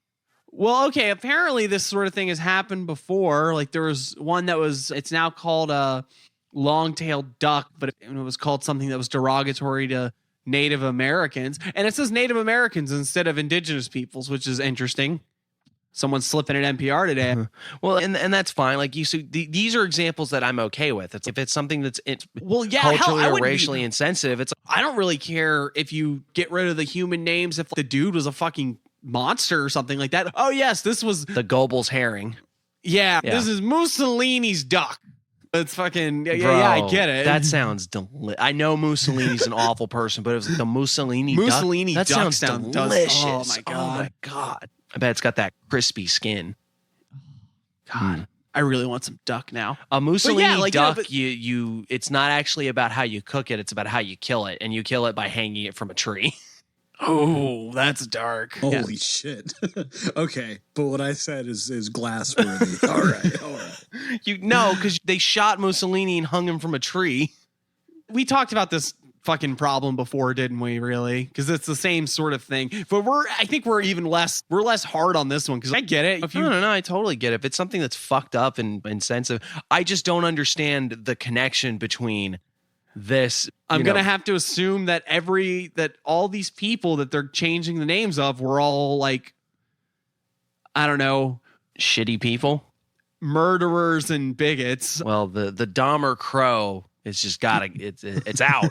Well, okay, apparently this sort of thing has happened before. Like there was one it's now called a long-tailed duck, but it was called something that was derogatory to Native Americans. And it says Native Americans instead of indigenous peoples, which is interesting. Someone's slipping at NPR today. Well, and that's fine. Like you see, these are examples that I'm okay with. If it's something that's culturally hell, or racially insensitive, I don't really care if you get rid of the human names. If the dude was a fucking monster or something like that. Oh yes, this was the Goebbels herring. Yeah, this is Mussolini's duck. It's fucking Bro, yeah, I get it. That sounds I know Mussolini's an awful person, but it was like the Mussolini duck. That duck sounds delicious. delicious. Oh my God. Oh my God. I bet it's got that crispy skin. God, I really want some duck now. A Mussolini duck, it's not actually about how you cook it; it's about how you kill it, and you kill it by hanging it from a tree. Oh, that's dark. Holy shit. Okay, but what I said is glass-worthy. All right. Because they shot Mussolini and hung him from a tree. We talked about this fucking problem before, didn't we? Really? Because it's the same sort of thing. But I think we're less hard on this one because I get it. No, I totally get it. If it's something that's fucked up and insensitive, I just don't understand the connection between this. I'm gonna have to assume that all these people that they're changing the names of were all like, I don't know, shitty people, murderers and bigots. Well, the Dahmer crow. It's just it's out.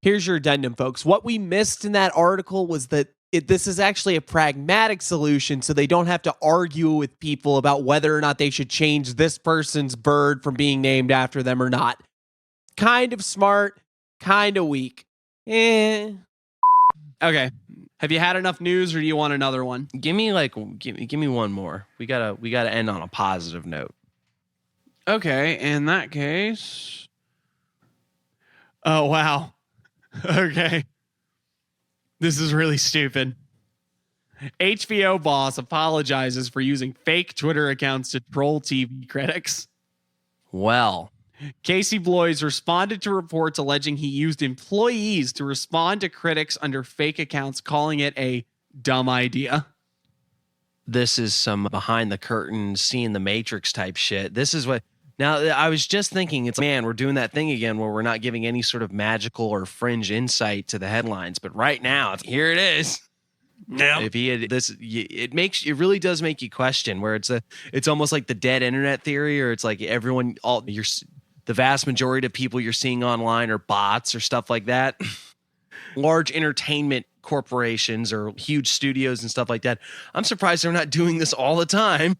Here's your addendum, folks. What we missed in that article was that this is actually a pragmatic solution, so they don't have to argue with people about whether or not they should change this person's bird from being named after them or not. Kind of smart, kind of weak. Okay. Have you had enough news, or do you want another one? Give me one more. We gotta end on a positive note. Okay, in that case. Oh, wow. Okay. This is really stupid. HBO boss apologizes for using fake Twitter accounts to troll TV critics. Well, Casey Bloys responded to reports alleging he used employees to respond to critics under fake accounts, calling it a dumb idea. This is some behind the curtain, seeing the Matrix type shit. This is what. Now, I was just thinking, we're doing that thing again where we're not giving any sort of magical or fringe insight to the headlines. But right now, here it is. Yeah. If he had this, it really does make you question where it's almost like the dead internet theory, or it's like the vast majority of people you're seeing online are bots or stuff like that. Large entertainment corporations or huge studios and stuff like that. I'm surprised they're not doing this all the time.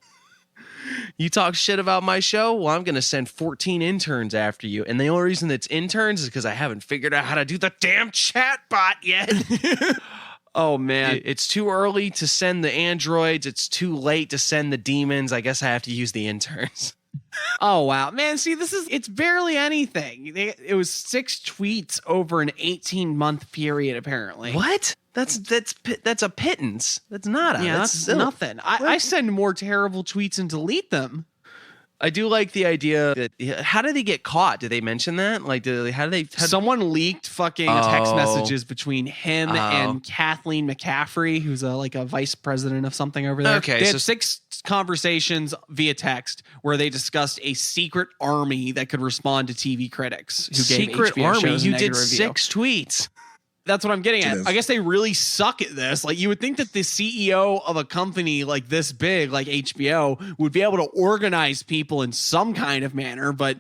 You talk shit about my show? Well, I'm going to send 14 interns after you. And the only reason it's interns is because I haven't figured out how to do the damn chat bot yet. Oh, man. It's too early to send the androids. It's too late to send the demons. I guess I have to use the interns. Oh, wow. Man, see, it's barely anything. It was 6 tweets over an 18-month period, apparently. What? That's a pittance. That's not. That's nothing. I send more terrible tweets and delete them. I do like the idea that how did they get caught? Did they mention that? Like, someone leaked fucking text messages between him and Kathleen McCaffrey, who's like a vice president of something over there. Okay, they had 6 conversations via text where they discussed a secret army that could respond to TV critics who gave HBO army. shows a You negative did review. 6 tweets. That's what I'm getting at. I guess they really suck at this. Like, you would think that the CEO of a company like this big, like HBO, would be able to organize people in some kind of manner, but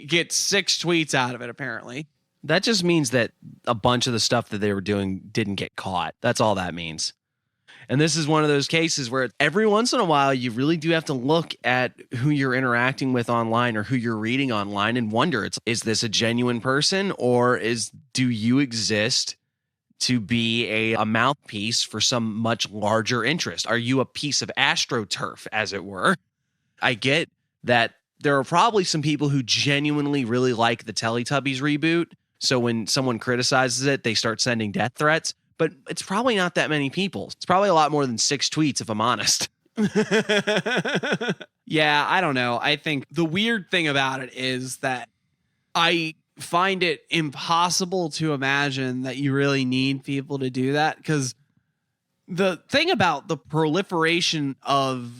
get 6 tweets out of it, apparently. That just means that a bunch of the stuff that they were doing didn't get caught. That's all that means. And this is one of those cases where every once in a while, you really do have to look at who you're interacting with online or who you're reading online and wonder, is this a genuine person, or do you exist to be a mouthpiece for some much larger interest? Are you a piece of astroturf, as it were? I get that there are probably some people who genuinely really like the Teletubbies reboot. So when someone criticizes it, they start sending death threats. But it's probably not that many people. It's probably a lot more than 6 tweets, if I'm honest. Yeah, I don't know. I think the weird thing about it is that I find it impossible to imagine that you really need people to do that, because the thing about the proliferation of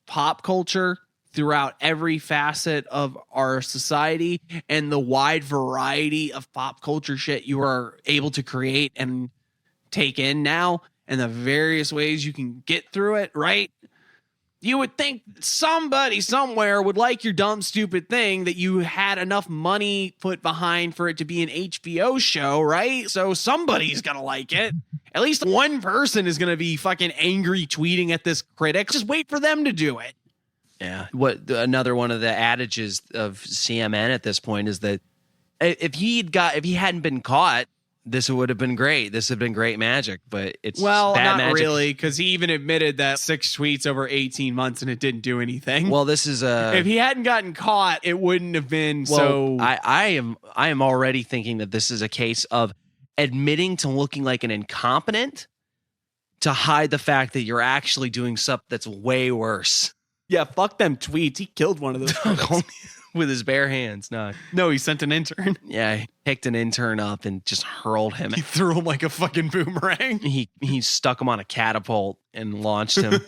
pop culture throughout every facet of our society and the wide variety of pop culture shit you are able to create and take in now and the various ways you can get through it, right? You would think somebody somewhere would like your dumb, stupid thing that you had enough money put behind for it to be an HBO show, right? So somebody's going to like it. At least one person is going to be fucking angry tweeting at this critic. Just wait for them to do it. Yeah. Another one of the adages of CMN at this point is that if he hadn't been caught, this would have been great. This would have been great magic, but it's bad not magic. Really, because he even admitted that 6 tweets over 18 months and it didn't do anything. Well, this is if he hadn't gotten caught, it wouldn't have been so. I am already thinking that this is a case of admitting to looking like an incompetent to hide the fact that you're actually doing something that's way worse. Yeah, fuck them tweets. He killed one of those with his bare hands. No, he sent an intern. Yeah, he picked an intern up and just hurled him. He threw him like a fucking boomerang. He stuck him on a catapult and launched him.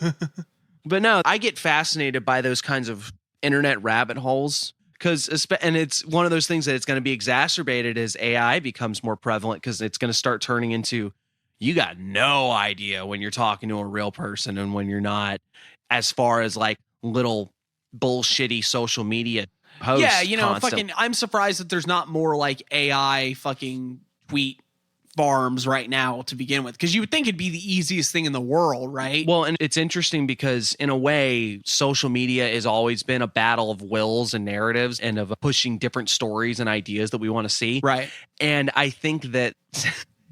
But no, I get fascinated by those kinds of internet rabbit holes and it's one of those things that it's going to be exacerbated as AI becomes more prevalent, because it's going to start turning into, you got no idea when you're talking to a real person and when you're not, as far as like little bullshitty social media posts. Yeah, fucking, I'm surprised that there's not more like AI fucking tweet farms right now to begin with, because you would think it'd be the easiest thing in the world, right? Well, and it's interesting because in a way, social media has always been a battle of wills and narratives and of pushing different stories and ideas that we want to see. Right. And I think that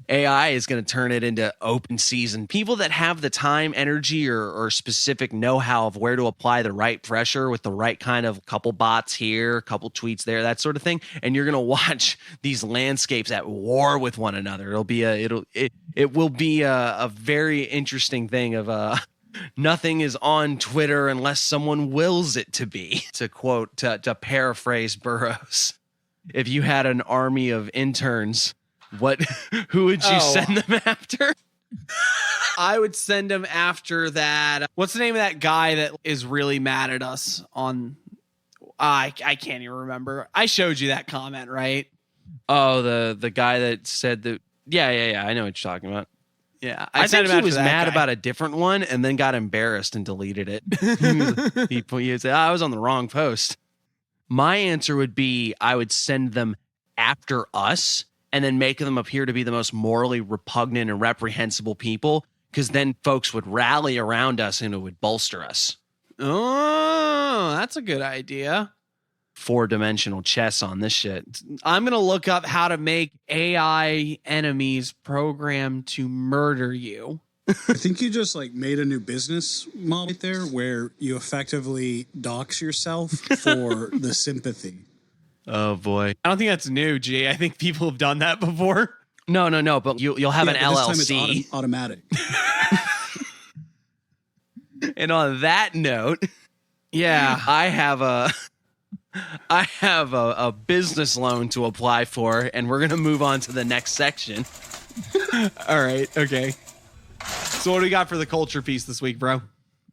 AI is going to turn it into open season. People that have the time, energy, or specific know-how of where to apply the right pressure with the right kind of couple bots here, couple tweets there, that sort of thing. And you're going to watch these landscapes at war with one another. It will be a very interesting thing of nothing is on Twitter unless someone wills it to be. To quote, to paraphrase Burroughs, if you had an army of interns, who would you send them after? I would send them after that. What's the name of that guy that is really mad at us on? I can't even remember. I showed you that comment, right? Oh, the guy that said that. Yeah. I know what you're talking about. Yeah, I think he was mad about a different one and then got embarrassed and deleted it. He said, I was on the wrong post. My answer would be, I would send them after us and then make them appear to be the most morally repugnant and reprehensible people, because then folks would rally around us and it would bolster us. Oh, that's a good idea. 4-dimensional chess on this shit. I'm going to look up how to make AI enemies programmed to murder you. I think you just like made a new business model right there where you effectively dox yourself for the sympathy. Oh boy. I don't think that's new, G. I think people have done that before. No, but you'll have an but LLC. This time it's automatic. And on that note, Yeah. I have a business loan to apply for, and we're gonna move on to the next section. All right. Okay. So what do we got for the culture piece this week, bro?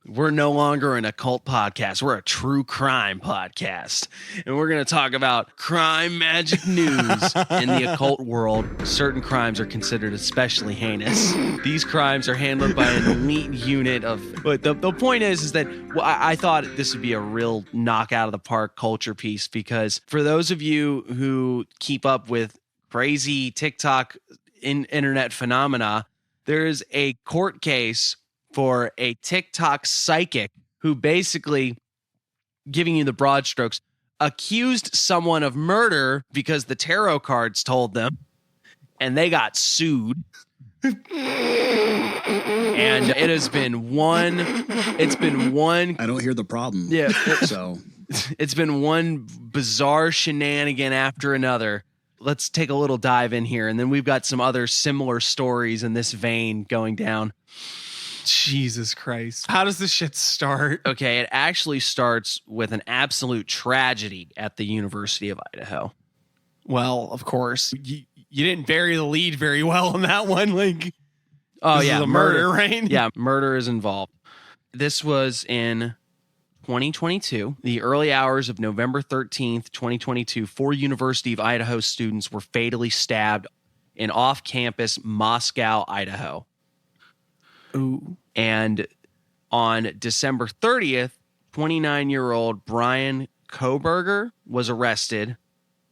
We're no longer an occult podcast. We're a true crime podcast. And we're going to talk about crime magic news in the occult world. Certain crimes are considered especially heinous. These crimes are handled by an elite unit of... But the point is that I thought this would be a real knock out of the park culture piece, because for those of you who keep up with crazy TikTok internet phenomena, there's a court case for a TikTok psychic who, basically, giving you the broad strokes, accused someone of murder because the tarot cards told them, and they got sued. And it's been one. I don't hear the problem. Yeah. So It's been one bizarre shenanigan after another. Let's take a little dive in here, and then we've got some other similar stories in this vein going down. Jesus Christ. How does this shit start? Okay, it actually starts with an absolute tragedy at the University of Idaho. Well, of course. You didn't bury the lead very well on that one. Like, Oh, this yeah. is a murder, right? Yeah, murder is involved. This was in 2022. The early hours of November 13th, 2022, 4 University of Idaho students were fatally stabbed in off-campus Moscow, Idaho. Ooh. And on December 30th, 29-year-old Brian Koberger was arrested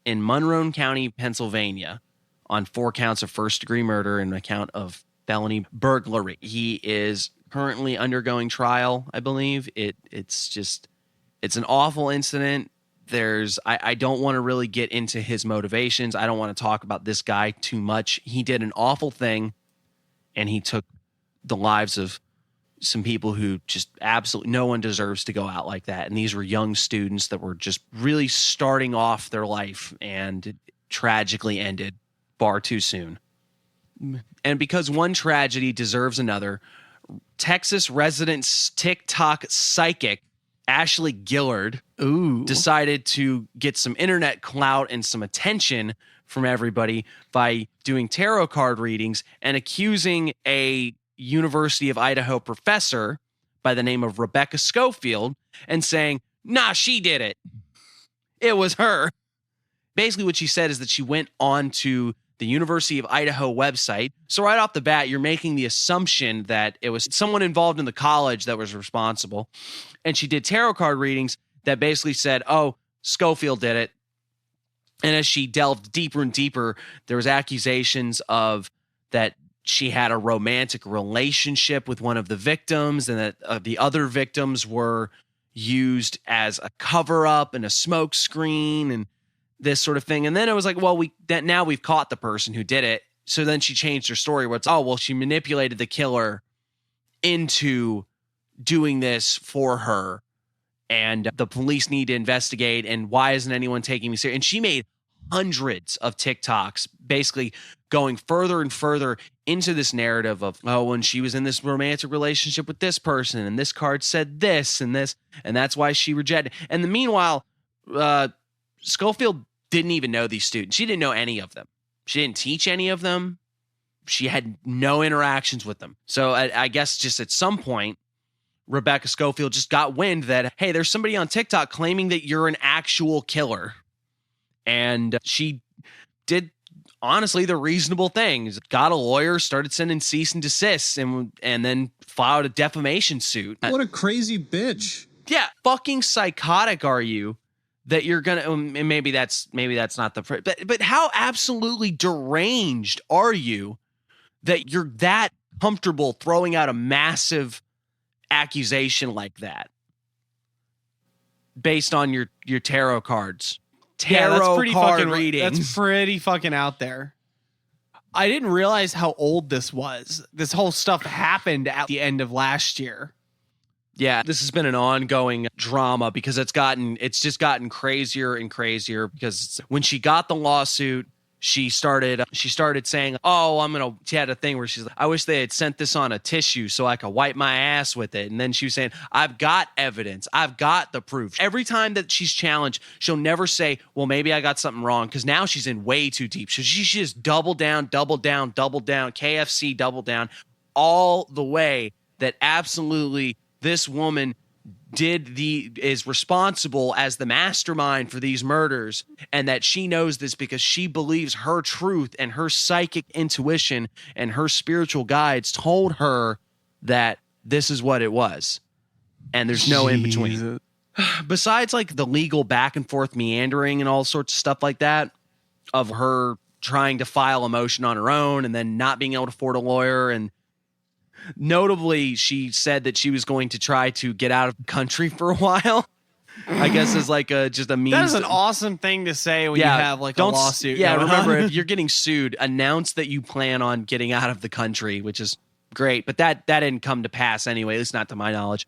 in Monroe County, Pennsylvania, on 4 counts of first-degree murder and a count of felony burglary. He is currently undergoing trial, I believe. It's an awful incident. I don't want to really get into his motivations. I don't want to talk about this guy too much. He did an awful thing, and he took the lives of some people who just absolutely, no one deserves to go out like that. And these were young students that were just really starting off their life, and it tragically ended far too soon. And because one tragedy deserves another, Texas resident TikTok psychic Ashley Gillard decided to get some internet clout and some attention from everybody by doing tarot card readings and accusing a University of Idaho professor by the name of Rebecca Schofield and saying, nah, she did it. It was her. Basically what she said is that she went on to the University of Idaho website. So right off the bat, you're making the assumption that it was someone involved in the college that was responsible. And she did tarot card readings that basically said, oh, Schofield did it. And as she delved deeper and deeper, there was accusations of that she had a romantic relationship with one of the victims, and that the other victims were used as a cover-up and a smoke screen and this sort of thing. And then it was like, well, now we've caught the person who did it. So then she changed her story where it's, oh, well, she manipulated the killer into doing this for her, and the police need to investigate, and why isn't anyone taking me seriously? And she made hundreds of TikToks basically going further and further into this narrative of, oh, when she was in this romantic relationship with this person, and this card said this and this, and that's why she rejected. And meanwhile, Schofield didn't even know these students. She didn't know any of them. She didn't teach any of them. She had no interactions with them. So I guess just at some point, Rebecca Schofield just got wind that, hey, there's somebody on TikTok claiming that you're an actual killer. And she did, honestly, the reasonable thing. Got a lawyer, started sending cease and desist, and then filed a defamation suit. What a crazy bitch. Yeah, fucking psychotic are you that you're gonna, and maybe that's not the, but how absolutely deranged are you that you're that comfortable throwing out a massive accusation like that? based on your tarot cards. Yeah, that's Tarot pretty card fucking readings. That's pretty fucking out there. I didn't realize how old this was. This whole stuff happened at the end of last year. Yeah, this has been an ongoing drama because it's just gotten crazier and crazier because when she got the lawsuit, she started saying, she had a thing where she's like, I wish they had sent this on a tissue so I could wipe my ass with it. And then she was saying, I've got evidence. I've got the proof. Every time that she's challenged, she'll never say, well, maybe I got something wrong, because now she's in way too deep. So she just double down, KFC, double down, all the way that absolutely this woman is responsible as the mastermind for these murders, and that she knows this because she believes her truth and her psychic intuition and her spiritual guides told her that this is what it was, and there's no in between. Besides like the legal back and forth meandering and all sorts of stuff like that, of her trying to file a motion on her own and then not being able to afford a lawyer, and notably, she said that she was going to try to get out of the country for a while. I guess is like just a means. That is an awesome thing to say when you have like a lawsuit. Yeah, remember, if you're getting sued, announce that you plan on getting out of the country, which is great. But that didn't come to pass anyway, at least not to my knowledge.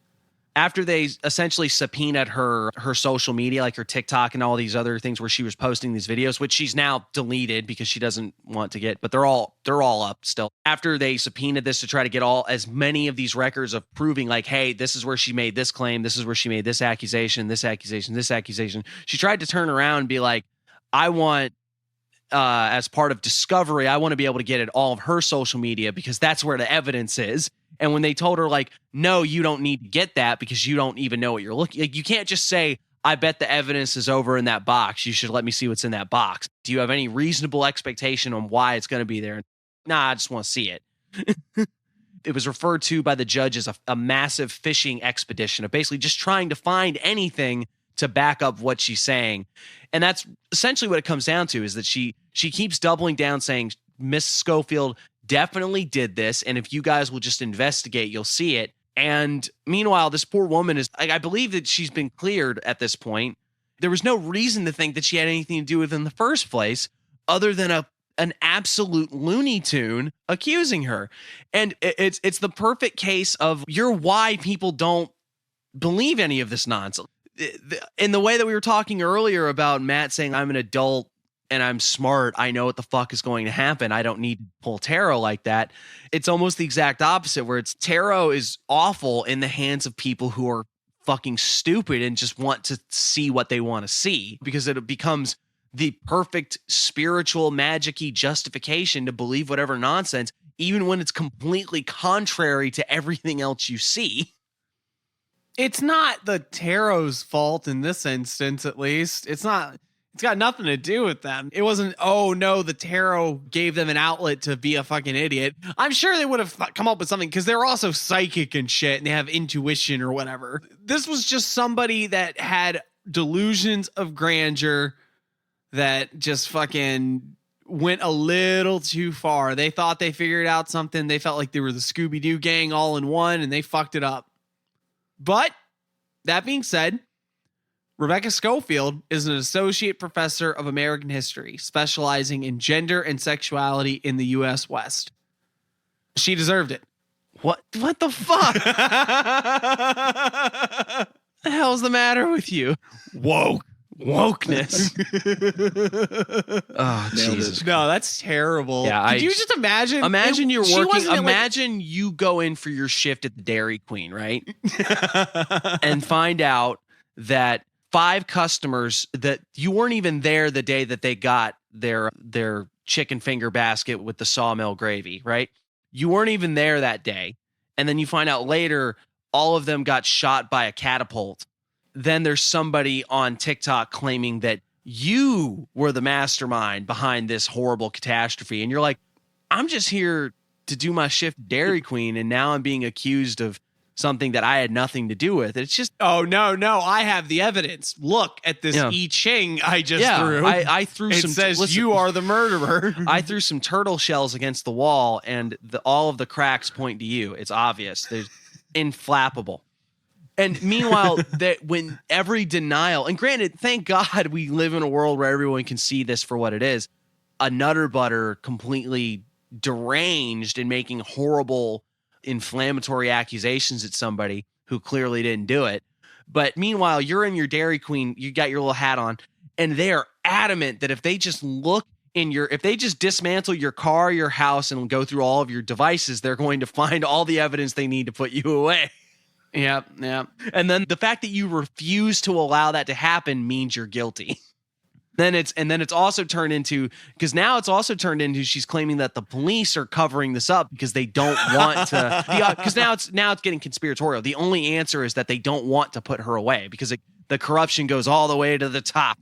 After they essentially subpoenaed her social media, like her TikTok and all these other things where she was posting these videos, which she's now deleted because she doesn't want to get, but they're all up still. After they subpoenaed this to try to get as many of these records of proving like, hey, this is where she made this claim, this is where she made this accusation, she tried to turn around and be like, I want, as part of discovery, I want to be able to get at all of her social media because that's where the evidence is. And when they told her, like, no, you don't need to get that because you don't even know what you're looking like, you can't just say, I bet the evidence is over in that box. You should let me see what's in that box. Do you have any reasonable expectation on why it's going to be there? Nah, I just want to see it. It was referred to by the judge as a massive fishing expedition of basically just trying to find anything to back up what she's saying. And that's essentially what it comes down to, is that she keeps doubling down saying, Miss Schofield definitely did this, and if you guys will just investigate, you'll see it. And meanwhile, this poor woman is, I believe that she's been cleared at this point. There was no reason to think that she had anything to do with it in the first place, other than an absolute Looney Tune accusing her. And it's the perfect case of why people don't believe any of this nonsense. In the way that we were talking earlier about Matt saying, I'm an adult and I'm smart, I know what the fuck is going to happen, I don't need to pull tarot like that. It's almost the exact opposite, where tarot is awful in the hands of people who are fucking stupid and just want to see what they want to see, because it becomes the perfect spiritual magic-y justification to believe whatever nonsense, even when it's completely contrary to everything else you see. It's not the tarot's fault in this instance, at least. It's got nothing to do with them. It wasn't, oh no, the tarot gave them an outlet to be a fucking idiot. I'm sure they would have come up with something, because they're also psychic and shit and they have intuition or whatever. This was just somebody that had delusions of grandeur that just fucking went a little too far. They thought they figured out something. They felt like they were the Scooby-Doo gang all in one, and they fucked it up. But that being said, Rebecca Schofield is an associate professor of American history, specializing in gender and sexuality in the U.S. West. She deserved it. What the fuck? The hell's the matter with you? Wokeness. Oh, Jesus. No, that's terrible. Yeah, Could you just imagine? Imagine you're working. Imagine you go in for your shift at the Dairy Queen, right? And find out that 5 customers that you weren't even there the day that they got their chicken finger basket with the sawmill gravy, right? You weren't even there that day. And then you find out later all of them got shot by a catapult. Then there's somebody on TikTok claiming that you were the mastermind behind this horrible catastrophe. And you're like, I'm just here to do my shift at Dairy Queen, and now I'm being accused of something that I had nothing to do with. It's just, oh no, I have the evidence. Look at this I Ching I just threw. I threw it some. Says you are the murderer. I threw some turtle shells against the wall, and all of the cracks point to you. It's obvious. There's inflappable. And meanwhile, that when every denial, and granted, thank God we live in a world where everyone can see this for what it is, a nutter butter completely deranged and making horrible inflammatory accusations at somebody who clearly didn't do it. But meanwhile, you're in your Dairy Queen, you got your little hat on, and they are adamant that if they just if they just dismantle your car, your house, and go through all of your devices, they're going to find all the evidence they need to put you away. Yep. And then the fact that you refuse to allow that to happen means you're guilty. Then it's also turned into, because now it's also turned into she's claiming that the police are covering this up because they don't want to, because now it's getting conspiratorial. The only answer is that they don't want to put her away because the corruption goes all the way to the top.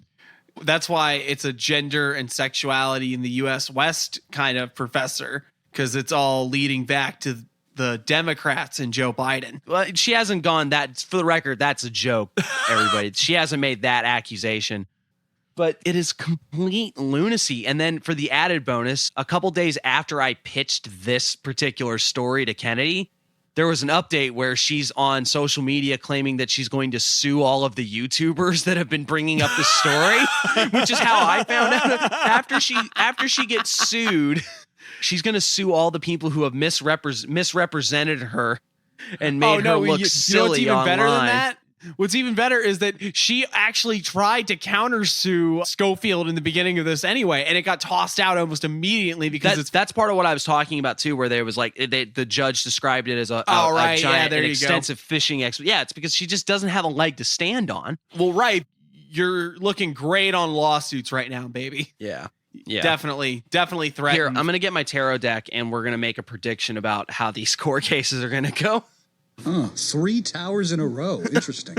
That's why it's a gender and sexuality in the U.S. West kind of professor, because it's all leading back to the Democrats and Joe Biden. Well, she hasn't gone that, for the record, that's a joke, everybody. She hasn't made that accusation. But it is complete lunacy. And then for the added bonus, a couple days after I pitched this particular story to Kennedy, there was an update where she's on social media claiming that she's going to sue all of the YouTubers that have been bringing up the story, which is how I found out. After she gets sued, she's going to sue all the people who have misrepresented her and made her look silly. You know what's even online. better than that? What's even better is that she actually tried to countersue Schofield in the beginning of this anyway, and it got tossed out almost immediately because that's part of what I was talking about too, where there was like the judge described it as a giant and extensive fishing expedition. Yeah, it's because she just doesn't have a leg to stand on. Well, right, you're looking great on lawsuits right now, baby. Yeah. Definitely threatened. Here, I'm gonna get my tarot deck, and we're gonna make a prediction about how these court cases are gonna go. 3 towers in a row. Interesting.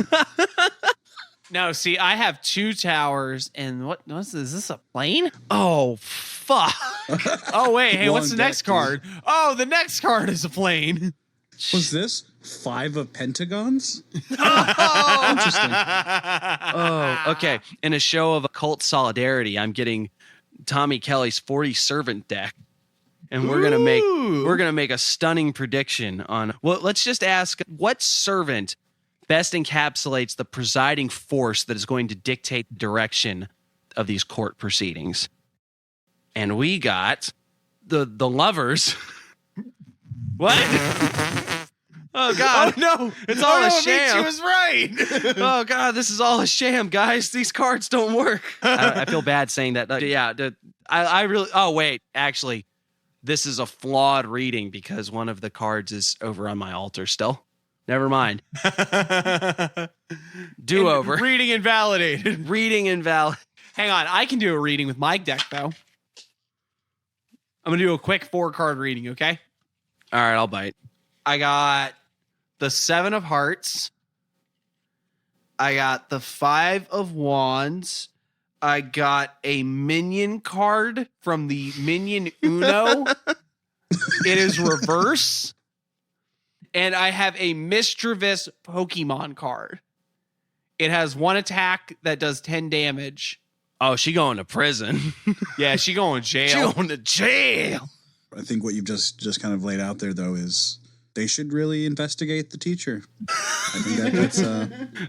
No, see, I have 2 towers, and is this a plane? Oh, fuck. Oh, wait, hey, what's the next card? Oh, the next card is a plane. Was this 5 of pentagons? Oh, interesting. Oh, okay. In a show of occult solidarity, I'm getting Tommy Kelly's 40 servant deck. And we're gonna make a stunning prediction on. Well, let's just ask, what servant best encapsulates the presiding force that is going to dictate the direction of these court proceedings? And we got the lovers. What? Oh God! Oh no! It's all a sham. She was right. Oh God! This is all a sham, guys. These cards don't work. I feel bad saying that. I really. Oh wait, actually. This is a flawed reading because one of the cards is over on my altar still. Never mind. Do over. Reading invalidated. Reading invalid. Hang on. I can do a reading with my deck, though. I'm going to do a quick 4-card reading, okay? All right, I'll bite. I got the 7 of Hearts. I got the 5 of Wands. I got a minion card from the Minion Uno. It is reverse. And I have a mischievous Pokemon card. It has 1 attack that does 10 damage. Oh, she going to prison. Yeah, she going to jail. She going to jail. I think what you've just kind of laid out there, though, is they should really investigate the teacher. I think that's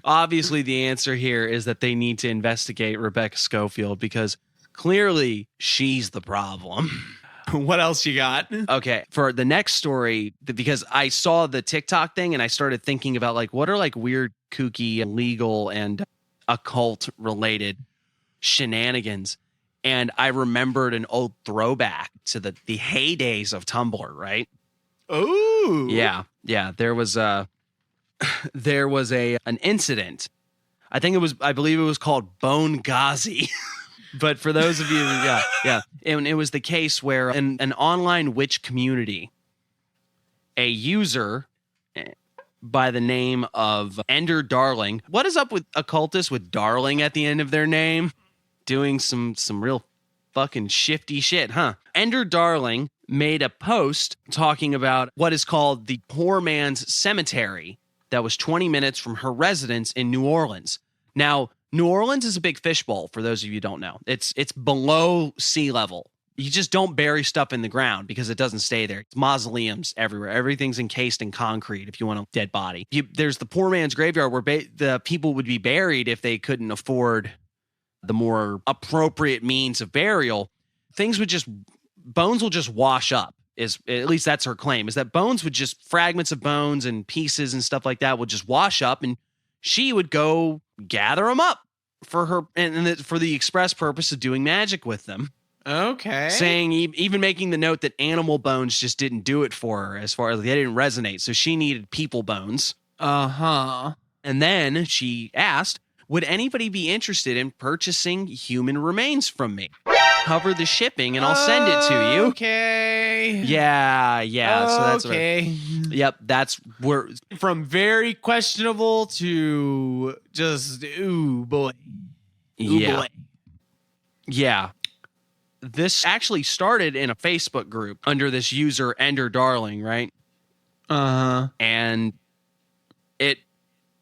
obviously the answer here is that they need to investigate Rebecca Schofield because clearly she's the problem. What else you got? Okay, for the next story, because I saw the TikTok thing and I started thinking about like what are like weird, kooky, legal and occult related shenanigans. And I remembered an old throwback to the heydays of Tumblr, right? Oh, yeah. There was an incident. I believe it was called Bone Ghazi. But for those of you, yeah. And it was the case where in an online witch community, a user by the name of Ender Darling. What is up with occultists with Darling at the end of their name? Doing some real fucking shifty shit, huh? Ender Darling made a post talking about what is called the Poor Man's Cemetery that was 20 minutes from her residence in New Orleans. Now, New Orleans is a big fishbowl, for those of you who don't know. It's below sea level, You just don't bury stuff in the ground because it doesn't stay there. It's mausoleums everywhere. Everything's encased in concrete if you want a dead body. There's the poor man's graveyard where the people would be buried if they couldn't afford the more appropriate means of burial. Bones will just wash up. At least that's her claim, is that fragments of bones and pieces and stuff like that would just wash up, and she would go gather them up for her and for the express purpose of doing magic with them. Okay. Saying, even making the note that animal bones just didn't do it for her, as far as they didn't resonate. So she needed people bones. Uh-huh. And then she asked, would anybody be interested in purchasing human remains from me? Cover the shipping and I'll send it to you. Okay. Yeah. So that's okay. Yep. That's where, from very questionable to just, ooh, boy. Boy. Yeah. This actually started in a Facebook group under this user Ender Darling, right? Uh-huh. And it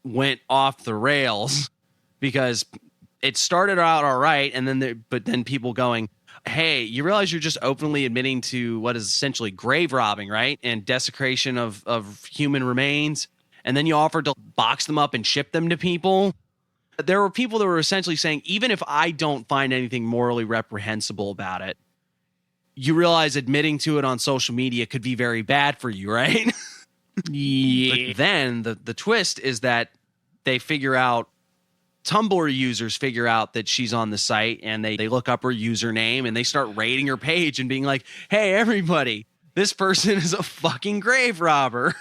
went off the rails because it started out all right, and then people going, hey, you realize you're just openly admitting to what is essentially grave robbing, right? And desecration of human remains. And then you offered to box them up and ship them to people. There were people that were essentially saying, even if I don't find anything morally reprehensible about it, you realize admitting to it on social media could be very bad for you, right? Yeah. But then the twist is that they figure out, Tumblr users figure out that she's on the site, and they look up her username and they start raiding her page and being like, hey, everybody, this person is a fucking grave robber.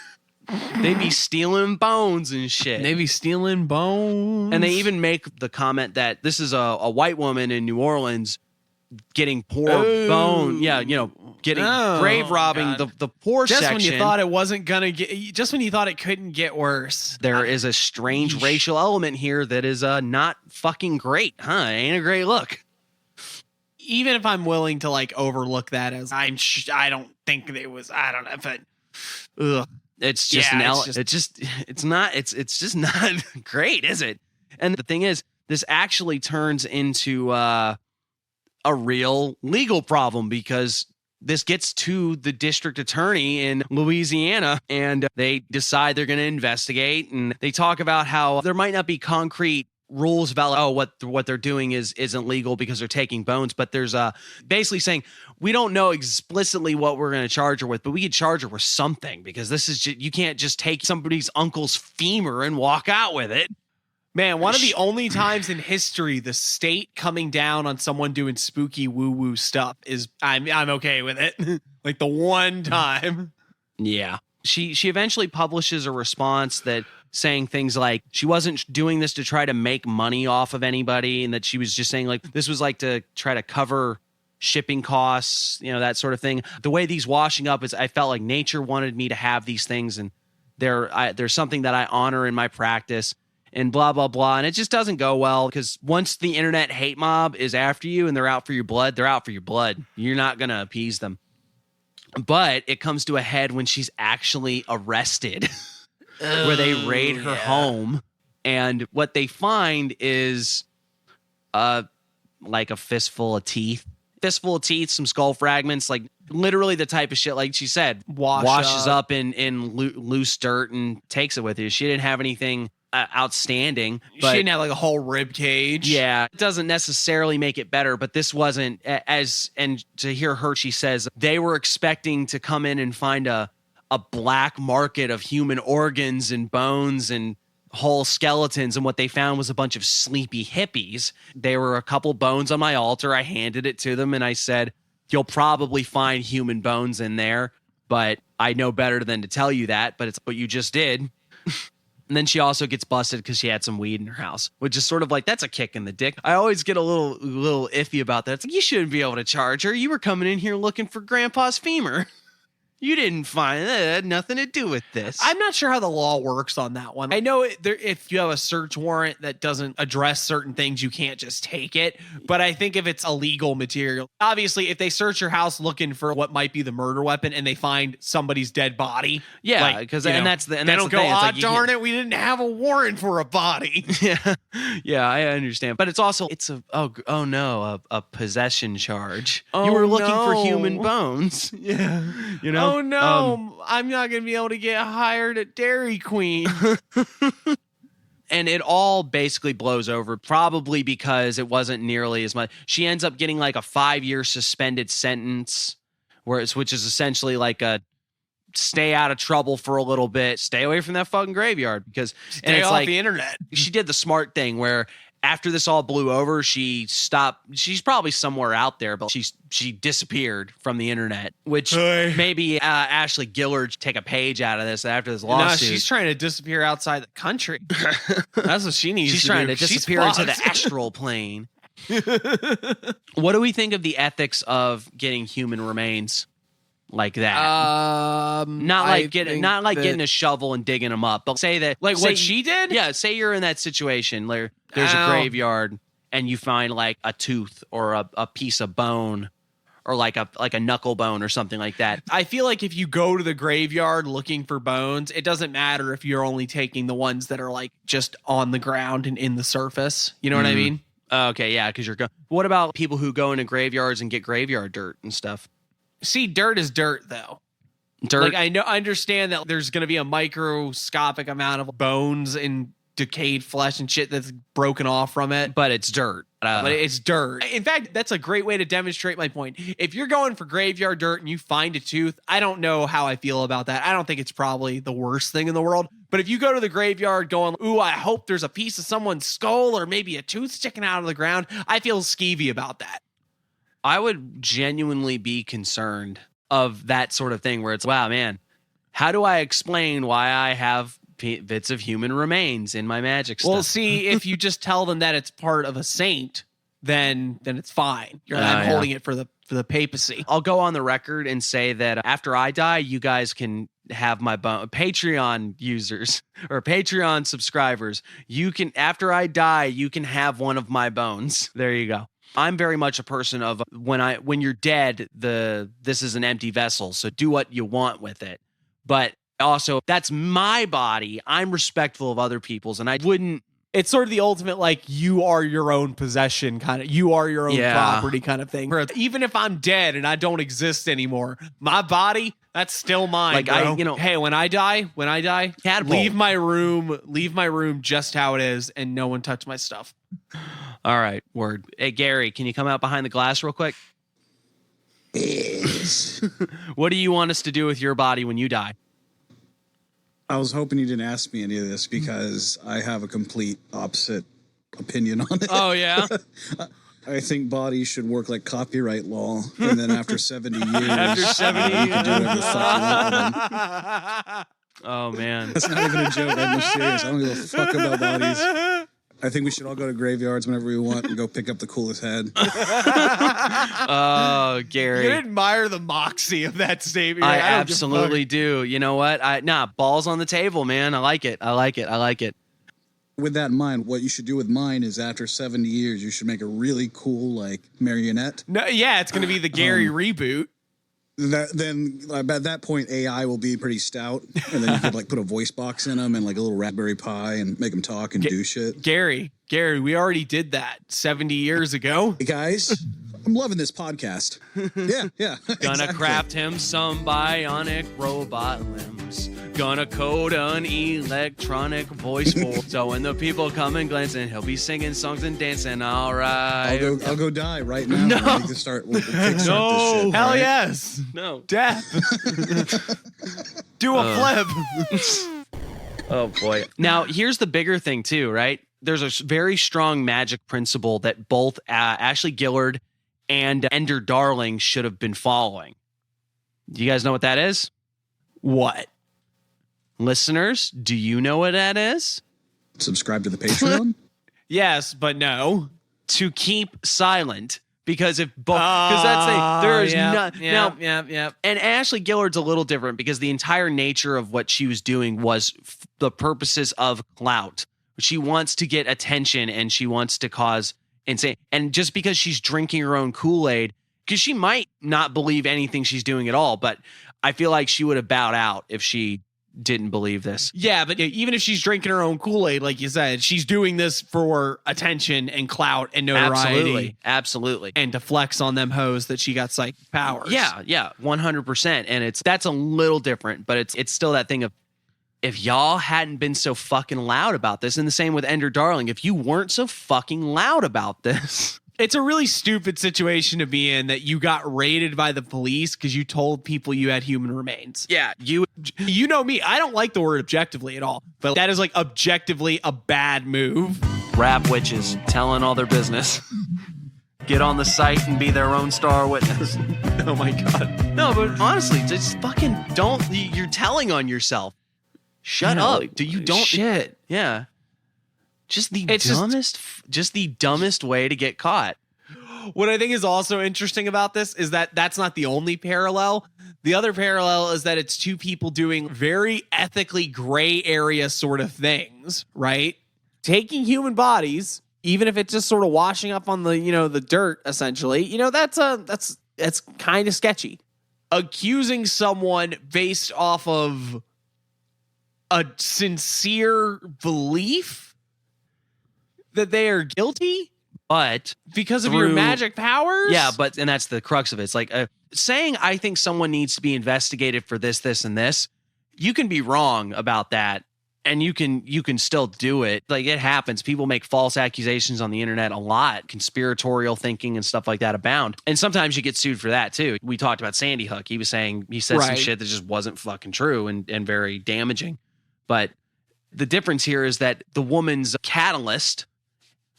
They be stealing bones and shit. They be stealing bones. And they even make the comment that this is a white woman in New Orleans getting poor bone. Yeah, getting grave robbing the poor just section. When you thought it wasn't gonna get, just when you thought it couldn't get worse. There is a strange racial element here that is not fucking great, huh? Ain't a great look. Even if I'm willing to like overlook that as I don't think it was. I don't know, but ugh. It's just it's just not great, is it? And the thing is, this actually turns into a real legal problem because this gets to the district attorney in Louisiana, and they decide they're going to investigate, and they talk about how there might not be concrete rules about what they're doing isn't legal because they're taking bones, but there's basically saying we don't know explicitly what we're going to charge her with, but we could charge her with something because this is you can't just take somebody's uncle's femur and walk out with it. Man, one of the only times in history the state coming down on someone doing spooky woo-woo stuff is I'm okay with it. Like the one time. Yeah. She eventually publishes a response that saying things like she wasn't doing this to try to make money off of anybody, and that she was just saying like this was like to try to cover shipping costs, that sort of thing. The way these washing up is I felt like nature wanted me to have these things, and there's something that I honor in my practice, and blah, blah, blah. And it just doesn't go well because once the internet hate mob is after you and they're out for your blood, they're out for your blood. You're not going to appease them. But it comes to a head when she's actually arrested. Where they raid her home, and what they find is like a fistful of teeth, some skull fragments, like literally the type of shit, like she said, washes up in loose dirt and takes it with her. She didn't have anything outstanding. But she didn't have like a whole rib cage. Yeah, it doesn't necessarily make it better, but this wasn't and to hear her, she says they were expecting to come in and find a black market of human organs and bones and whole skeletons, and what they found was a bunch of sleepy hippies. There were a couple bones on my altar. I handed it to them and I said, you'll probably find human bones in there, but I know better than to tell you that, but it's what you just did. And then she also gets busted because she had some weed in her house, which is sort of like, that's a kick in the dick. I always get a little iffy about that. It's like, you shouldn't be able to charge her. You were coming in here looking for grandpa's femur. You didn't find that. It had nothing to do with this. I'm not sure how the law works on that one. I know if you have a search warrant that doesn't address certain things, you can't just take it. But I think if it's illegal material, obviously, if they search your house looking for what might be the murder weapon and they find somebody's dead body, yeah, because they don't go, oh, darn it, we didn't have a warrant for a body. Yeah, I understand. But it's a possession charge. You were looking for human bones. Yeah. Oh no, I'm not going to be able to get hired at Dairy Queen. And it all basically blows over, probably because it wasn't nearly as much. She ends up getting like a 5-year suspended sentence, which is essentially like a stay out of trouble for a little bit, stay away from that fucking graveyard, because stay off the internet. She did the smart thing where after this all blew over, she stopped. She's probably somewhere out there, but she disappeared from the internet, which maybe Ashley Gillard take a page out of this after this lawsuit. No, she's trying to disappear outside the country. That's what she needs. She's trying to disappear into the astral plane. What do we think of the ethics of getting human remains like that? Not like getting a shovel and digging them up, but say what she did. Yeah, say you're in that situation. There's a graveyard and you find like a tooth or a piece of bone or like a knuckle bone or something like that. I feel like if you go to the graveyard looking for bones, it doesn't matter if you're only taking the ones that are like just on the ground and in the surface. You know what I mean? Okay, yeah, because what about people who go into graveyards and get graveyard dirt and stuff? See, dirt is dirt, though. Dirt. Like I understand that there's going to be a microscopic amount of bones and decayed flesh and shit that's broken off from it, but it's dirt. But it's dirt. In fact, that's a great way to demonstrate my point. If you're going for graveyard dirt and you find a tooth, I don't know how I feel about that. I don't think it's probably the worst thing in the world. But if you go to the graveyard going, ooh, I hope there's a piece of someone's skull or maybe a tooth sticking out of the ground, I feel skeevy about that. I would genuinely be concerned of that sort of thing where it's, wow, man, how do I explain why I have bits of human remains in my magic stuff? Well, see, if you just tell them that it's part of a saint, then it's fine. I'm holding it for the papacy. I'll go on the record and say that after I die, you guys can have my bone. Patreon users or Patreon subscribers, you can, after I die, you can have one of my bones. There you go. I'm very much a person of when you're dead, this is an empty vessel, so do what you want with it. But also, that's my body. I'm respectful of other people's, and I wouldn't. It's sort of the ultimate, like, you are your own possession kind of, you are your own property kind of thing. Even if I'm dead and I don't exist anymore, my body, that's still mine. Like, bro. Hey, when I die, leave my room just how it is, and no one touch my stuff. All right, word. Hey, Gary, can you come out behind the glass real quick? Yes. What do you want us to do with your body when you die? I was hoping you didn't ask me any of this because I have a complete opposite opinion on it. Oh, yeah? I think bodies should work like copyright law, and then after 70 years, you can do whatever the fuck you want with them. Oh, man. That's not even a joke. I'm serious. I don't give a fuck about bodies. I think we should all go to graveyards whenever we want and go pick up the coolest head. Oh, Gary. You admire the moxie of that statement. I absolutely do. You know what? Balls on the table, man. I like it. With that in mind, what you should do with mine is after 70 years, you should make a really cool, like, marionette. No, yeah, it's going to be the Gary reboot. Then at that point, AI will be pretty stout, and then you could like put a voice box in them and like a little Raspberry Pi and make them talk and do shit. Gary, we already did that 70 years ago. Hey guys, I'm loving this podcast. Yeah. Gonna craft him some bionic robot limbs. Gonna code an electronic voice for. So when the people come and glancing, he'll be singing songs and dancing. All right. I'll go die right now. No. We'll kickstart this shit, hell right? yes. No. Death. Do a flip. Oh boy. Now here's the bigger thing too, right? There's a very strong magic principle that both Ashley Gillard and Ender Darling should have been following. Do you guys know what that is? What? Listeners, do you know what that is? Subscribe to the Patreon? Yes, but no. To keep silent Because there is no yeah. And Ashley Gillard's a little different because the entire nature of what she was doing was the purposes of clout. She wants to get attention and she wants to cause insane. And just because she's drinking her own Kool-Aid, because she might not believe anything she's doing at all, but I feel like she would have bowed out if she didn't believe this. Yeah, but even if she's drinking her own Kool-Aid, like you said, she's doing this for attention and clout and notoriety. Absolutely. And to flex on them hoes that she got psychic powers. Yeah, 100%. And that's a little different, but it's still that thing of, if y'all hadn't been so fucking loud about this, and the same with Ender Darling, if you weren't so fucking loud about this. It's a really stupid situation to be in that you got raided by the police because you told people you had human remains. Yeah, you know me. I don't like the word objectively at all, but that is like objectively a bad move. Rap witches telling all their business. Get on the site and be their own star witness. Oh my God. No, but honestly, just fucking don't. You're telling on yourself. Shut up. You don't. Shit. Yeah. Just the dumbest way to get caught. What I think is also interesting about this is that that's not the only parallel. The other parallel is that it's two people doing very ethically gray area sort of things, right? Taking human bodies, even if it's just sort of washing up on the, the dirt, essentially, that's kind of sketchy. Accusing someone based off of a sincere belief that they are guilty, but because of your magic powers. Yeah, and that's the crux of it. It's like saying, I think someone needs to be investigated for this, this, and this. You can be wrong about that, and you can still do it. Like, it happens. People make false accusations on the internet a lot. Conspiratorial thinking and stuff like that abound. And sometimes you get sued for that too. We talked about Sandy Hook. He said some shit that just wasn't fucking true and very damaging. But the difference here is that the woman's catalyst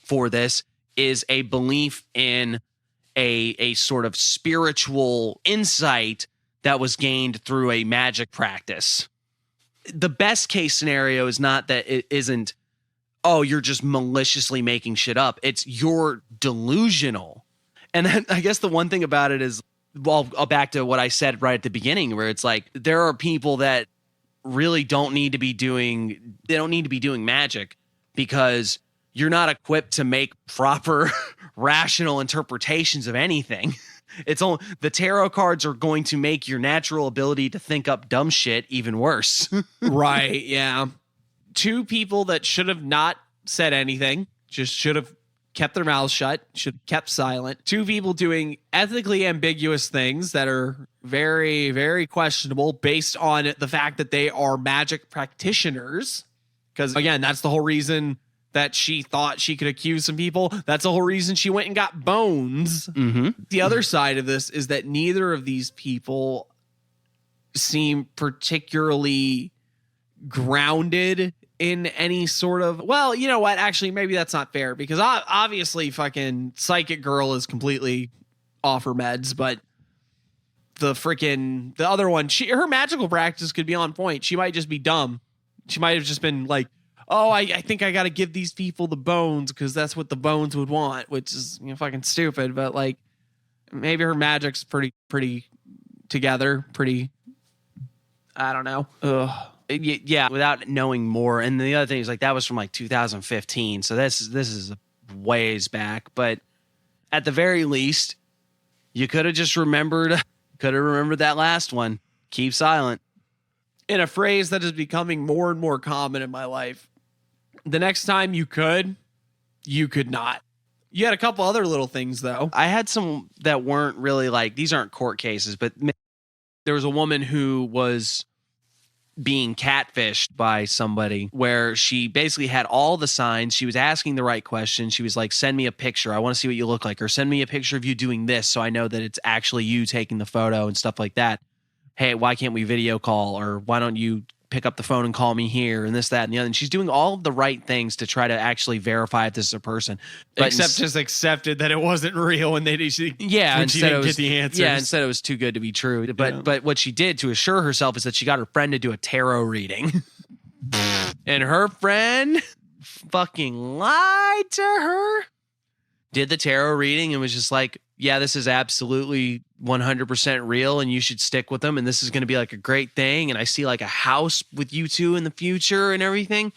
for this is a belief in a sort of spiritual insight that was gained through a magic practice. The best case scenario is not that it isn't, oh, you're just maliciously making shit up. It's you're delusional. And then I guess the one thing about it is, well, back to what I said right at the beginning, where it's like, there are people that really don't need to be doing magic because you're not equipped to make proper rational interpretations of anything. The tarot cards are going to make your natural ability to think up dumb shit even worse. Right, yeah. Two people that should have not said anything, just should have kept their mouths shut, should have kept silent. Two people doing ethically ambiguous things that are very, very questionable based on the fact that they are magic practitioners. Because, again, that's the whole reason that she thought she could accuse some people. That's the whole reason she went and got bones. Mm-hmm. The other side of this is that neither of these people seem particularly grounded in any sort of, well, you know what? Actually, maybe that's not fair because obviously fucking Psychic Girl is completely off her meds, but the other one, her magical practice could be on point. She might just be dumb. She might have just been like, oh, I think I got to give these people the bones because that's what the bones would want, which is fucking stupid. But like, maybe her magic's pretty together, pretty. I don't know. Ugh. Yeah, without knowing more. And the other thing is like that was from like 2015, so this is a ways back. But at the very least, you could have just remembered that last one. Keep silent. In a phrase that is becoming more and more common in my life. The next time you could not. You had a couple other little things, though. I had some that weren't really like, these aren't court cases, but there was a woman who was being catfished by somebody where she basically had all the signs. She was asking the right questions. She was like, send me a picture. I want to see what you look like. Or send me a picture of you doing this so I know that it's actually you taking the photo and stuff like that. Hey, why can't we video call? Or why don't you pick up the phone and call me here and this, that, and the other. And she's doing all of the right things to try to actually verify if this is a person. But except just accepted that it wasn't real and she didn't get the answers. Yeah, instead it was too good to be true. But what she did to assure herself is that she got her friend to do a tarot reading. And her friend fucking lied to her. Did the tarot reading and was just like, yeah, this is absolutely 100% real and you should stick with them. And this is going to be like a great thing. And I see like a house with you two in the future and everything.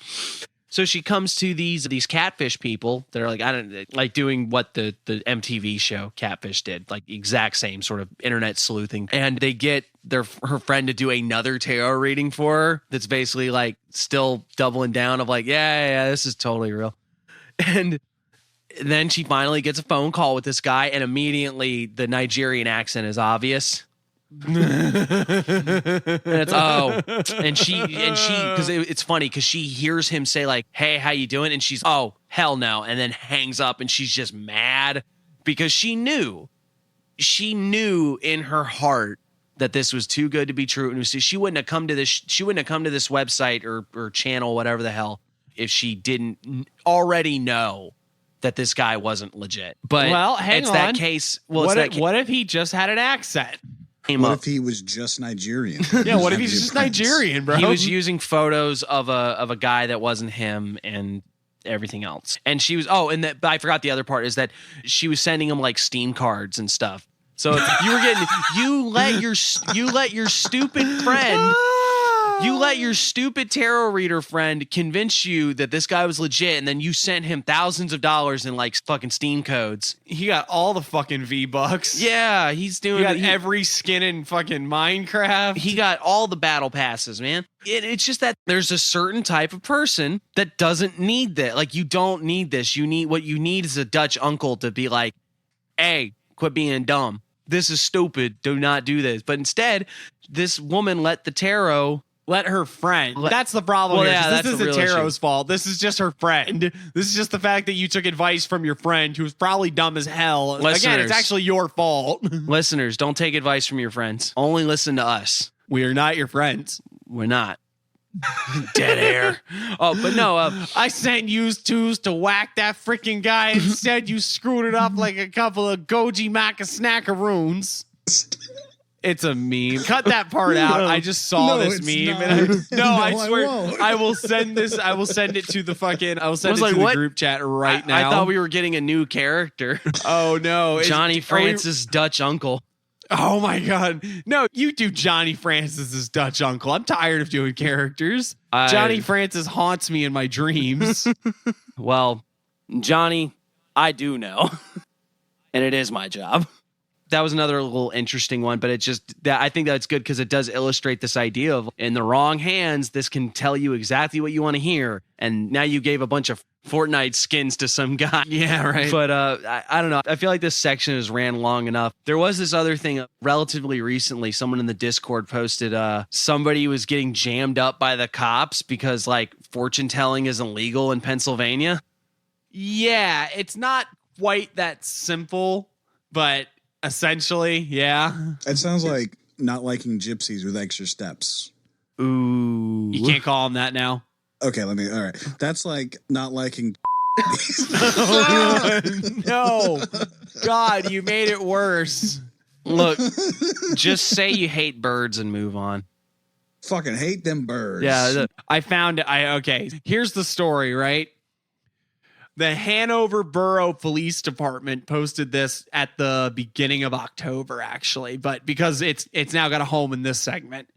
So she comes to these catfish people that are like, I don't like doing what the MTV show Catfish did, like exact same sort of internet sleuthing. And they get her friend to do another tarot reading for her. That's basically like still doubling down of like, yeah, this is totally real. And then she finally gets a phone call with this guy, and immediately the Nigerian accent is obvious. And she because it's funny because she hears him say like, hey, how you doing? And she's, oh, hell no, and then hangs up, and she's just mad because she knew in her heart that this was too good to be true, and she wouldn't have come to this website or channel, whatever the hell, if she didn't already know that this guy wasn't legit. But hang on. That case. Well, what if he just had an accent? What if he was just Nigerian? Yeah, what if he's just Nigerian, bro? He was using photos of a guy that wasn't him and everything else. And she was I forgot the other part is that she was sending him like Steam cards and stuff. So you let your stupid friend. You let your stupid tarot reader friend convince you that this guy was legit, and then you sent him thousands of dollars in like fucking Steam codes. He got all the fucking V-Bucks. Yeah, he's doing. He got every skin in fucking Minecraft. He got all the battle passes, man. It's just that there's a certain type of person that doesn't need that. Like, you don't need this. What you need is a Dutch uncle to be like, hey, quit being dumb. This is stupid. Do not do this. But instead, this woman let the tarot. Let her friend. That's the problem here. Yeah, this isn't Taro's fault. This is just her friend. This is just the fact that you took advice from your friend who's probably dumb as hell. Again, it's actually your fault. Listeners, don't take advice from your friends. Only listen to us. We are not your friends. We're not. Dead air. Oh, but no. I sent you twos to whack that freaking guy. Instead, you screwed it up like a couple of Goji Maca snackaroons. It's a meme. Cut that part out. I just saw this meme. I swear I will send this. I will send it to the fucking. I will send it to the group chat right now. I thought we were getting a new character. Oh no, Johnny Francis' Dutch uncle. Oh my god, no! You do Johnny Francis's Dutch uncle. I'm tired of doing characters. Johnny Francis haunts me in my dreams. Well, Johnny, I do know, and it is my job. That was another little interesting one, but I think that's good because it does illustrate this idea of in the wrong hands, this can tell you exactly what you want to hear. And now you gave a bunch of Fortnite skins to some guy. Yeah, right. But I don't know. I feel like this section has ran long enough. There was this other thing relatively recently. Someone in the Discord posted somebody was getting jammed up by the cops because like fortune telling isn't legal in Pennsylvania. Yeah, it's not quite that simple, but essentially, yeah. It sounds like not liking gypsies with extra steps. Ooh. You can't call them that now. Okay, all right. That's like not liking No. God, you made it worse. Look, just say you hate birds and move on. Fucking hate them birds. Yeah, I found it. Okay, here's the story, right? The Hanover Borough Police Department posted this at the beginning of October, actually, but because it's now got a home in this segment.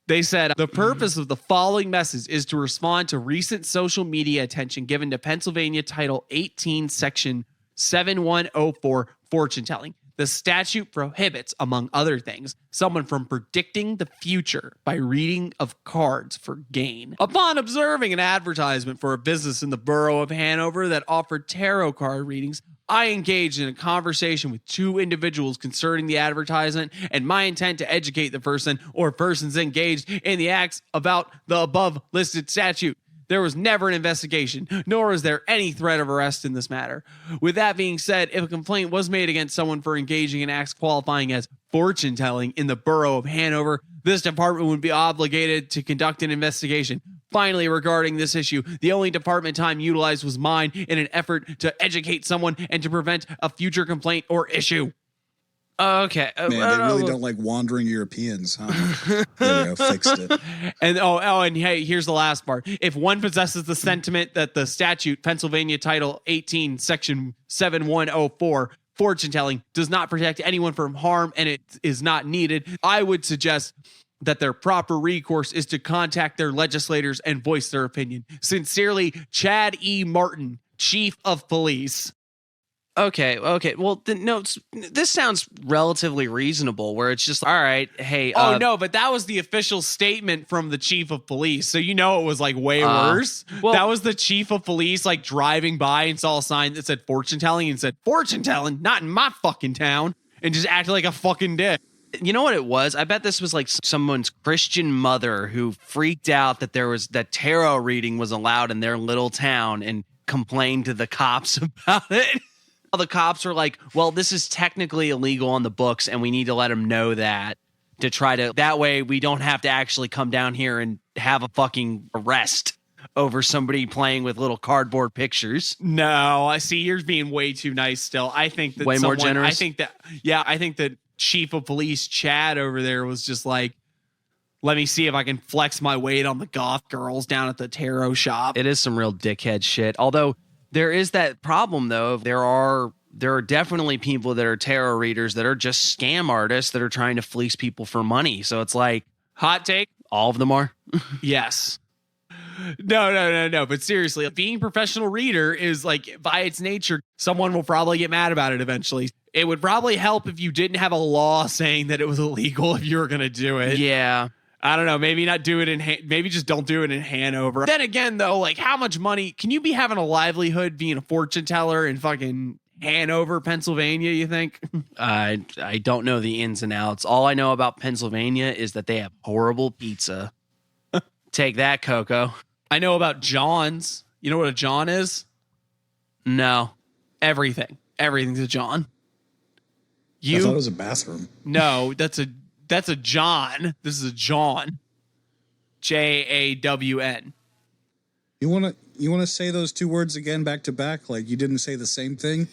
They said, the purpose of the following message is to respond to recent social media attention given to Pennsylvania Title 18, Section 7104, fortune telling. The statute prohibits, among other things, someone from predicting the future by reading of cards for gain. Upon observing an advertisement for a business in the borough of Hanover that offered tarot card readings, I engaged in a conversation with two individuals concerning the advertisement and my intent to educate the person or persons engaged in the acts about the above listed statute. There was never an investigation, nor is there any threat of arrest in this matter. With that being said, if a complaint was made against someone for engaging in acts qualifying as fortune telling in the borough of Hanover, this department would be obligated to conduct an investigation. Finally, regarding this issue, the only department time utilized was mine in an effort to educate someone and to prevent a future complaint or issue. Okay. Man, they really don't like wandering Europeans, huh? There we go, fixed it. And and hey, here's the last part. If one possesses the sentiment that the statute, Pennsylvania Title 18, Section 7104, fortune telling does not protect anyone from harm and it is not needed, I would suggest that their proper recourse is to contact their legislators and voice their opinion. Sincerely, Chad E. Martin, Chief of Police. Okay. Well, this sounds relatively reasonable. Where it's just all right. Hey. No, but that was the official statement from the chief of police, so it was like way worse. Well, that was the chief of police like driving by and saw a sign that said fortune telling and said fortune telling, not in my fucking town, and just acted like a fucking dick. You know what it was? I bet this was like someone's Christian mother who freaked out that tarot reading was allowed in their little town and complained to the cops about it. The cops were like, well, this is technically illegal on the books and we need to let them know that that way we don't have to actually come down here and have a fucking arrest over somebody playing with little cardboard pictures. No, I see you're being way too nice still. I think that more generous. I think that chief of police Chad over there was just like, let me see if I can flex my weight on the goth girls down at the tarot shop. It is some real dickhead shit. Although there is that problem, though. There are definitely people that are tarot readers that are just scam artists that are trying to fleece people for money. So it's like, hot take, all of them are? Yes. No. But seriously, being a professional reader is like, by its nature, someone will probably get mad about it eventually. It would probably help if you didn't have a law saying that it was illegal if you were going to do it. Yeah. I don't know. Maybe not do it maybe just don't do it in Hanover. Then again, though, like how much money can you be having a livelihood being a fortune teller in fucking Hanover, Pennsylvania, you think? I don't know the ins and outs. All I know about Pennsylvania is that they have horrible pizza. Take that, Coco. I know about John's. You know what a John is? No. Everything. Everything's a John. I thought it was a bathroom. No, that's a John. This is a John. Jawn. You want to say those two words again back to back like you didn't say the same thing?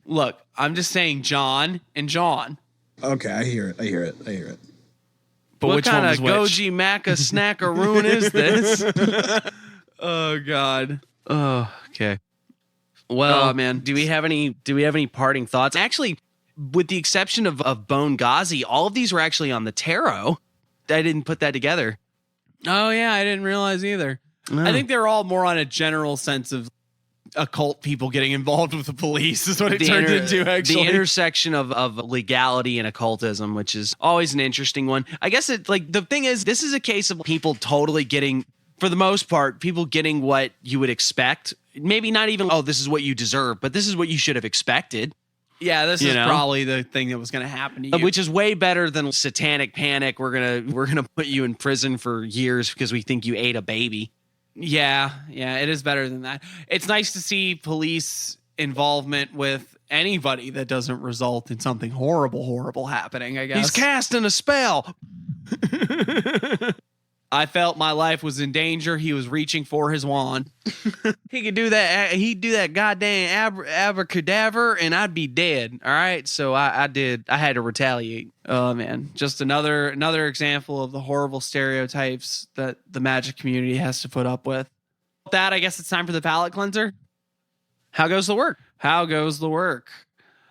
Look, I'm just saying John and John. Okay, I hear it. But what which kind one of was goji macca snackaroon is this? Oh God. Oh, okay. Well, man, do we have any parting thoughts? Actually, with the exception of Bone Ghazi, all of these were actually on the tarot. I didn't put that together. Oh yeah, I didn't realize either. No. I think they're all more on a general sense of occult people getting involved with the police is what it turned into, actually. The intersection of legality and occultism, which is always an interesting one. I guess the thing is, this is a case of people totally getting, for the most part, people getting what you would expect. Maybe not even, this is what you deserve, but this is what you should have expected. Yeah, this is probably the thing that was going to happen to you. Which is way better than satanic panic. We're gonna put you in prison for years because we think you ate a baby. Yeah, it is better than that. It's nice to see police involvement with anybody that doesn't result in something horrible happening, I guess. He's casting a spell. I felt my life was in danger. He was reaching for his wand. He could do that. He'd do that goddamn abracadabra, and I'd be dead. All right, so I did. I had to retaliate. Oh man, just another example of the horrible stereotypes that the magic community has to put up with. With that, I guess it's time for the palate cleanser. How goes the work?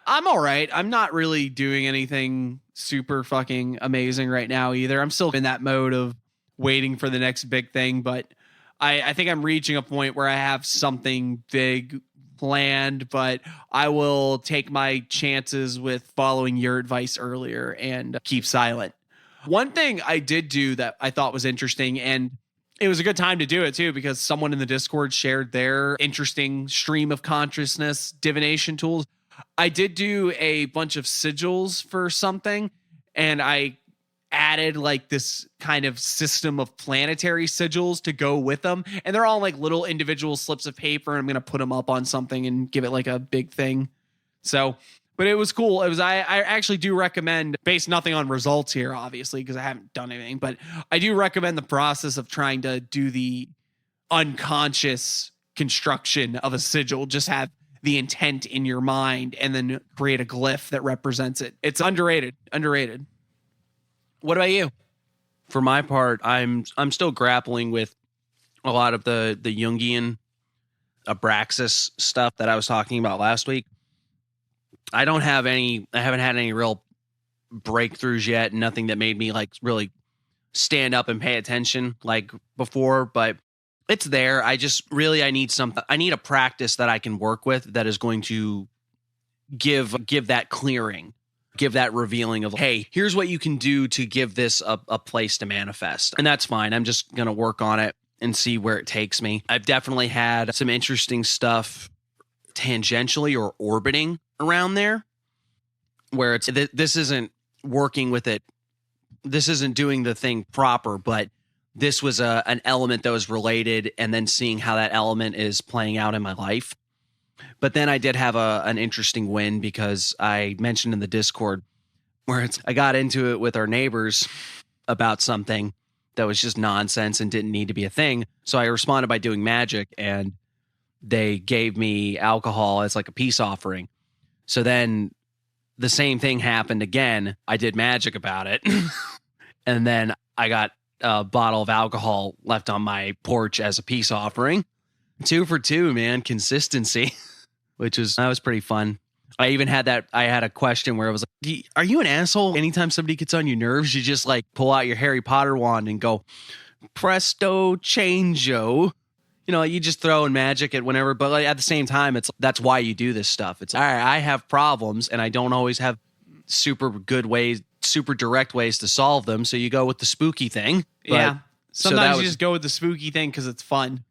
I'm all right. I'm not really doing anything super fucking amazing right now either. I'm still in that mode of waiting for the next big thing, but I think I'm reaching a point where I have something big planned, but I will take my chances with following your advice earlier and keep silent. One thing I did do that I thought was interesting, and it was a good time to do it too, because someone in the Discord shared their interesting stream of consciousness divination tools. I did do a bunch of sigils for something, and I added like this kind of system of planetary sigils to go with them, and they're all like little individual slips of paper, and I'm gonna put them up on something and give it like a big thing. So, but it was cool. It was I actually do recommend, based nothing on results here obviously because I haven't done anything, but I do recommend the process of trying to do the unconscious construction of a sigil. Just have the intent in your mind and then create a glyph that represents it. It's underrated. What about you? For my part, I'm still grappling with a lot of the Jungian Abraxas stuff that I was talking about last week. I haven't had any real breakthroughs yet. Nothing that made me like really stand up and pay attention like before, but it's there. I need a practice that I can work with that is going to give that clearing, give that revealing of, hey, here's what you can do to give this a place to manifest. And that's fine. I'm just going to work on it and see where it takes me. I've definitely had some interesting stuff tangentially or orbiting around there where this isn't working with it. This isn't doing the thing proper, but this was an element that was related, and then seeing how that element is playing out in my life. But then I did have an interesting win because I mentioned in the Discord where I got into it with our neighbors about something that was just nonsense and didn't need to be a thing. So I responded by doing Magick, and they gave me alcohol as like a peace offering. So then the same thing happened again. I did Magick about it. And then I got a bottle of alcohol left on my porch as a peace offering. 2 for 2, man. Consistency, that was pretty fun. I even had a question where it was like, are you an asshole? Anytime somebody gets on your nerves, you just like pull out your Harry Potter wand and go, presto changeo. You know, you just throw in magic at whenever, but like at the same time, that's why you do this stuff. It's all right, I have problems and I don't always have super direct ways to solve them. So you go with the spooky thing. Yeah. Sometimes you just go with the spooky thing because it's fun.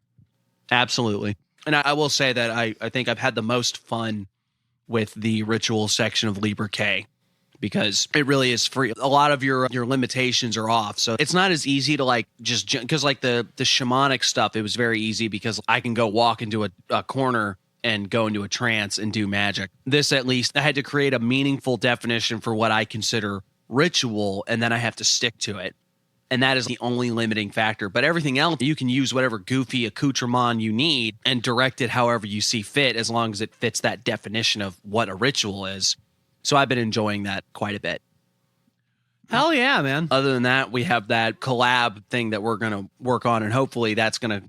Absolutely. And I will say that I think I've had the most fun with the ritual section of Liber K, because it really is free. A lot of your limitations are off. So it's not as easy to like just, because like the shamanic stuff, it was very easy because I can go walk into a corner and go into a trance and do magic. This, at least, I had to create a meaningful definition for what I consider ritual, and then I have to stick to it. And that is the only limiting factor. But everything else, you can use whatever goofy accoutrement you need and direct it however you see fit, as long as it fits that definition of what a ritual is. So I've been enjoying that quite a bit. Hell yeah, man. Other than that, we have that collab thing that we're going to work on, and hopefully that's going to...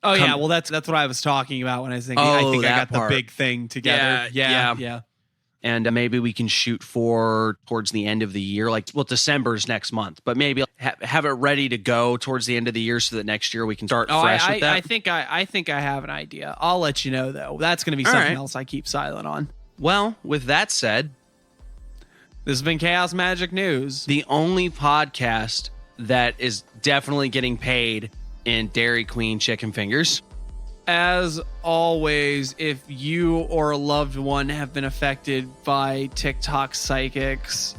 Oh, yeah. Well, that's what I was talking about when I was thinking, I think I got the big thing together. Yeah. And maybe we can shoot towards the end of the year. December's next month, but maybe have it ready to go towards the end of the year so that next year we can start fresh with that. I think I have an idea. I'll let you know, though. That's going to be something else I keep silent on. Well, with that said, this has been Chaos Magic News, the only podcast that is definitely getting paid in Dairy Queen chicken fingers. As always, if you or a loved one have been affected by TikTok psychics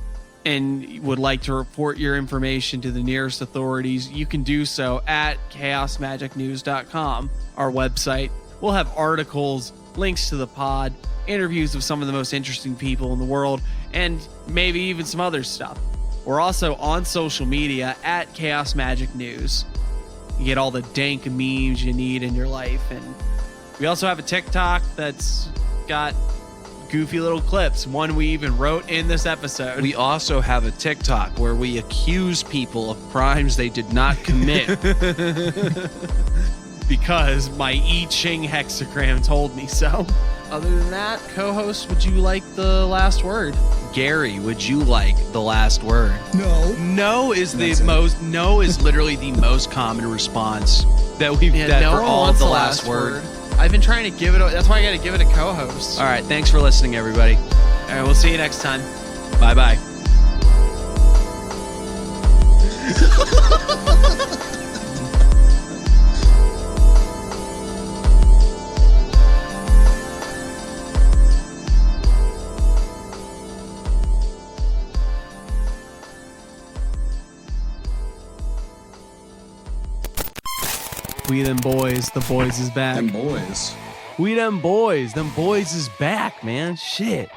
and would like to report your information to the nearest authorities, you can do so at chaosmagicnews.com, our website. We'll have articles, links to the pod, interviews with some of the most interesting people in the world, and maybe even some other stuff. We're also on social media at Chaos Magic News. You get all the dank memes you need in your life. And we also have a TikTok that's got goofy little clips. One we even wrote in this episode. We also have a TikTok where we accuse people of crimes they did not commit. Because my I Ching hexagram told me so. Other than that, co-host, would you like the last word? Gary, would you like the last word? No. No is literally the most common response that we've had for all of the last word. I've been trying to give it, that's why I got to give it a co-host. All right, thanks for listening, everybody. All right, we'll see you next time. Bye-bye. We them boys, the boys is back. Them boys. We them boys is back, man. Shit.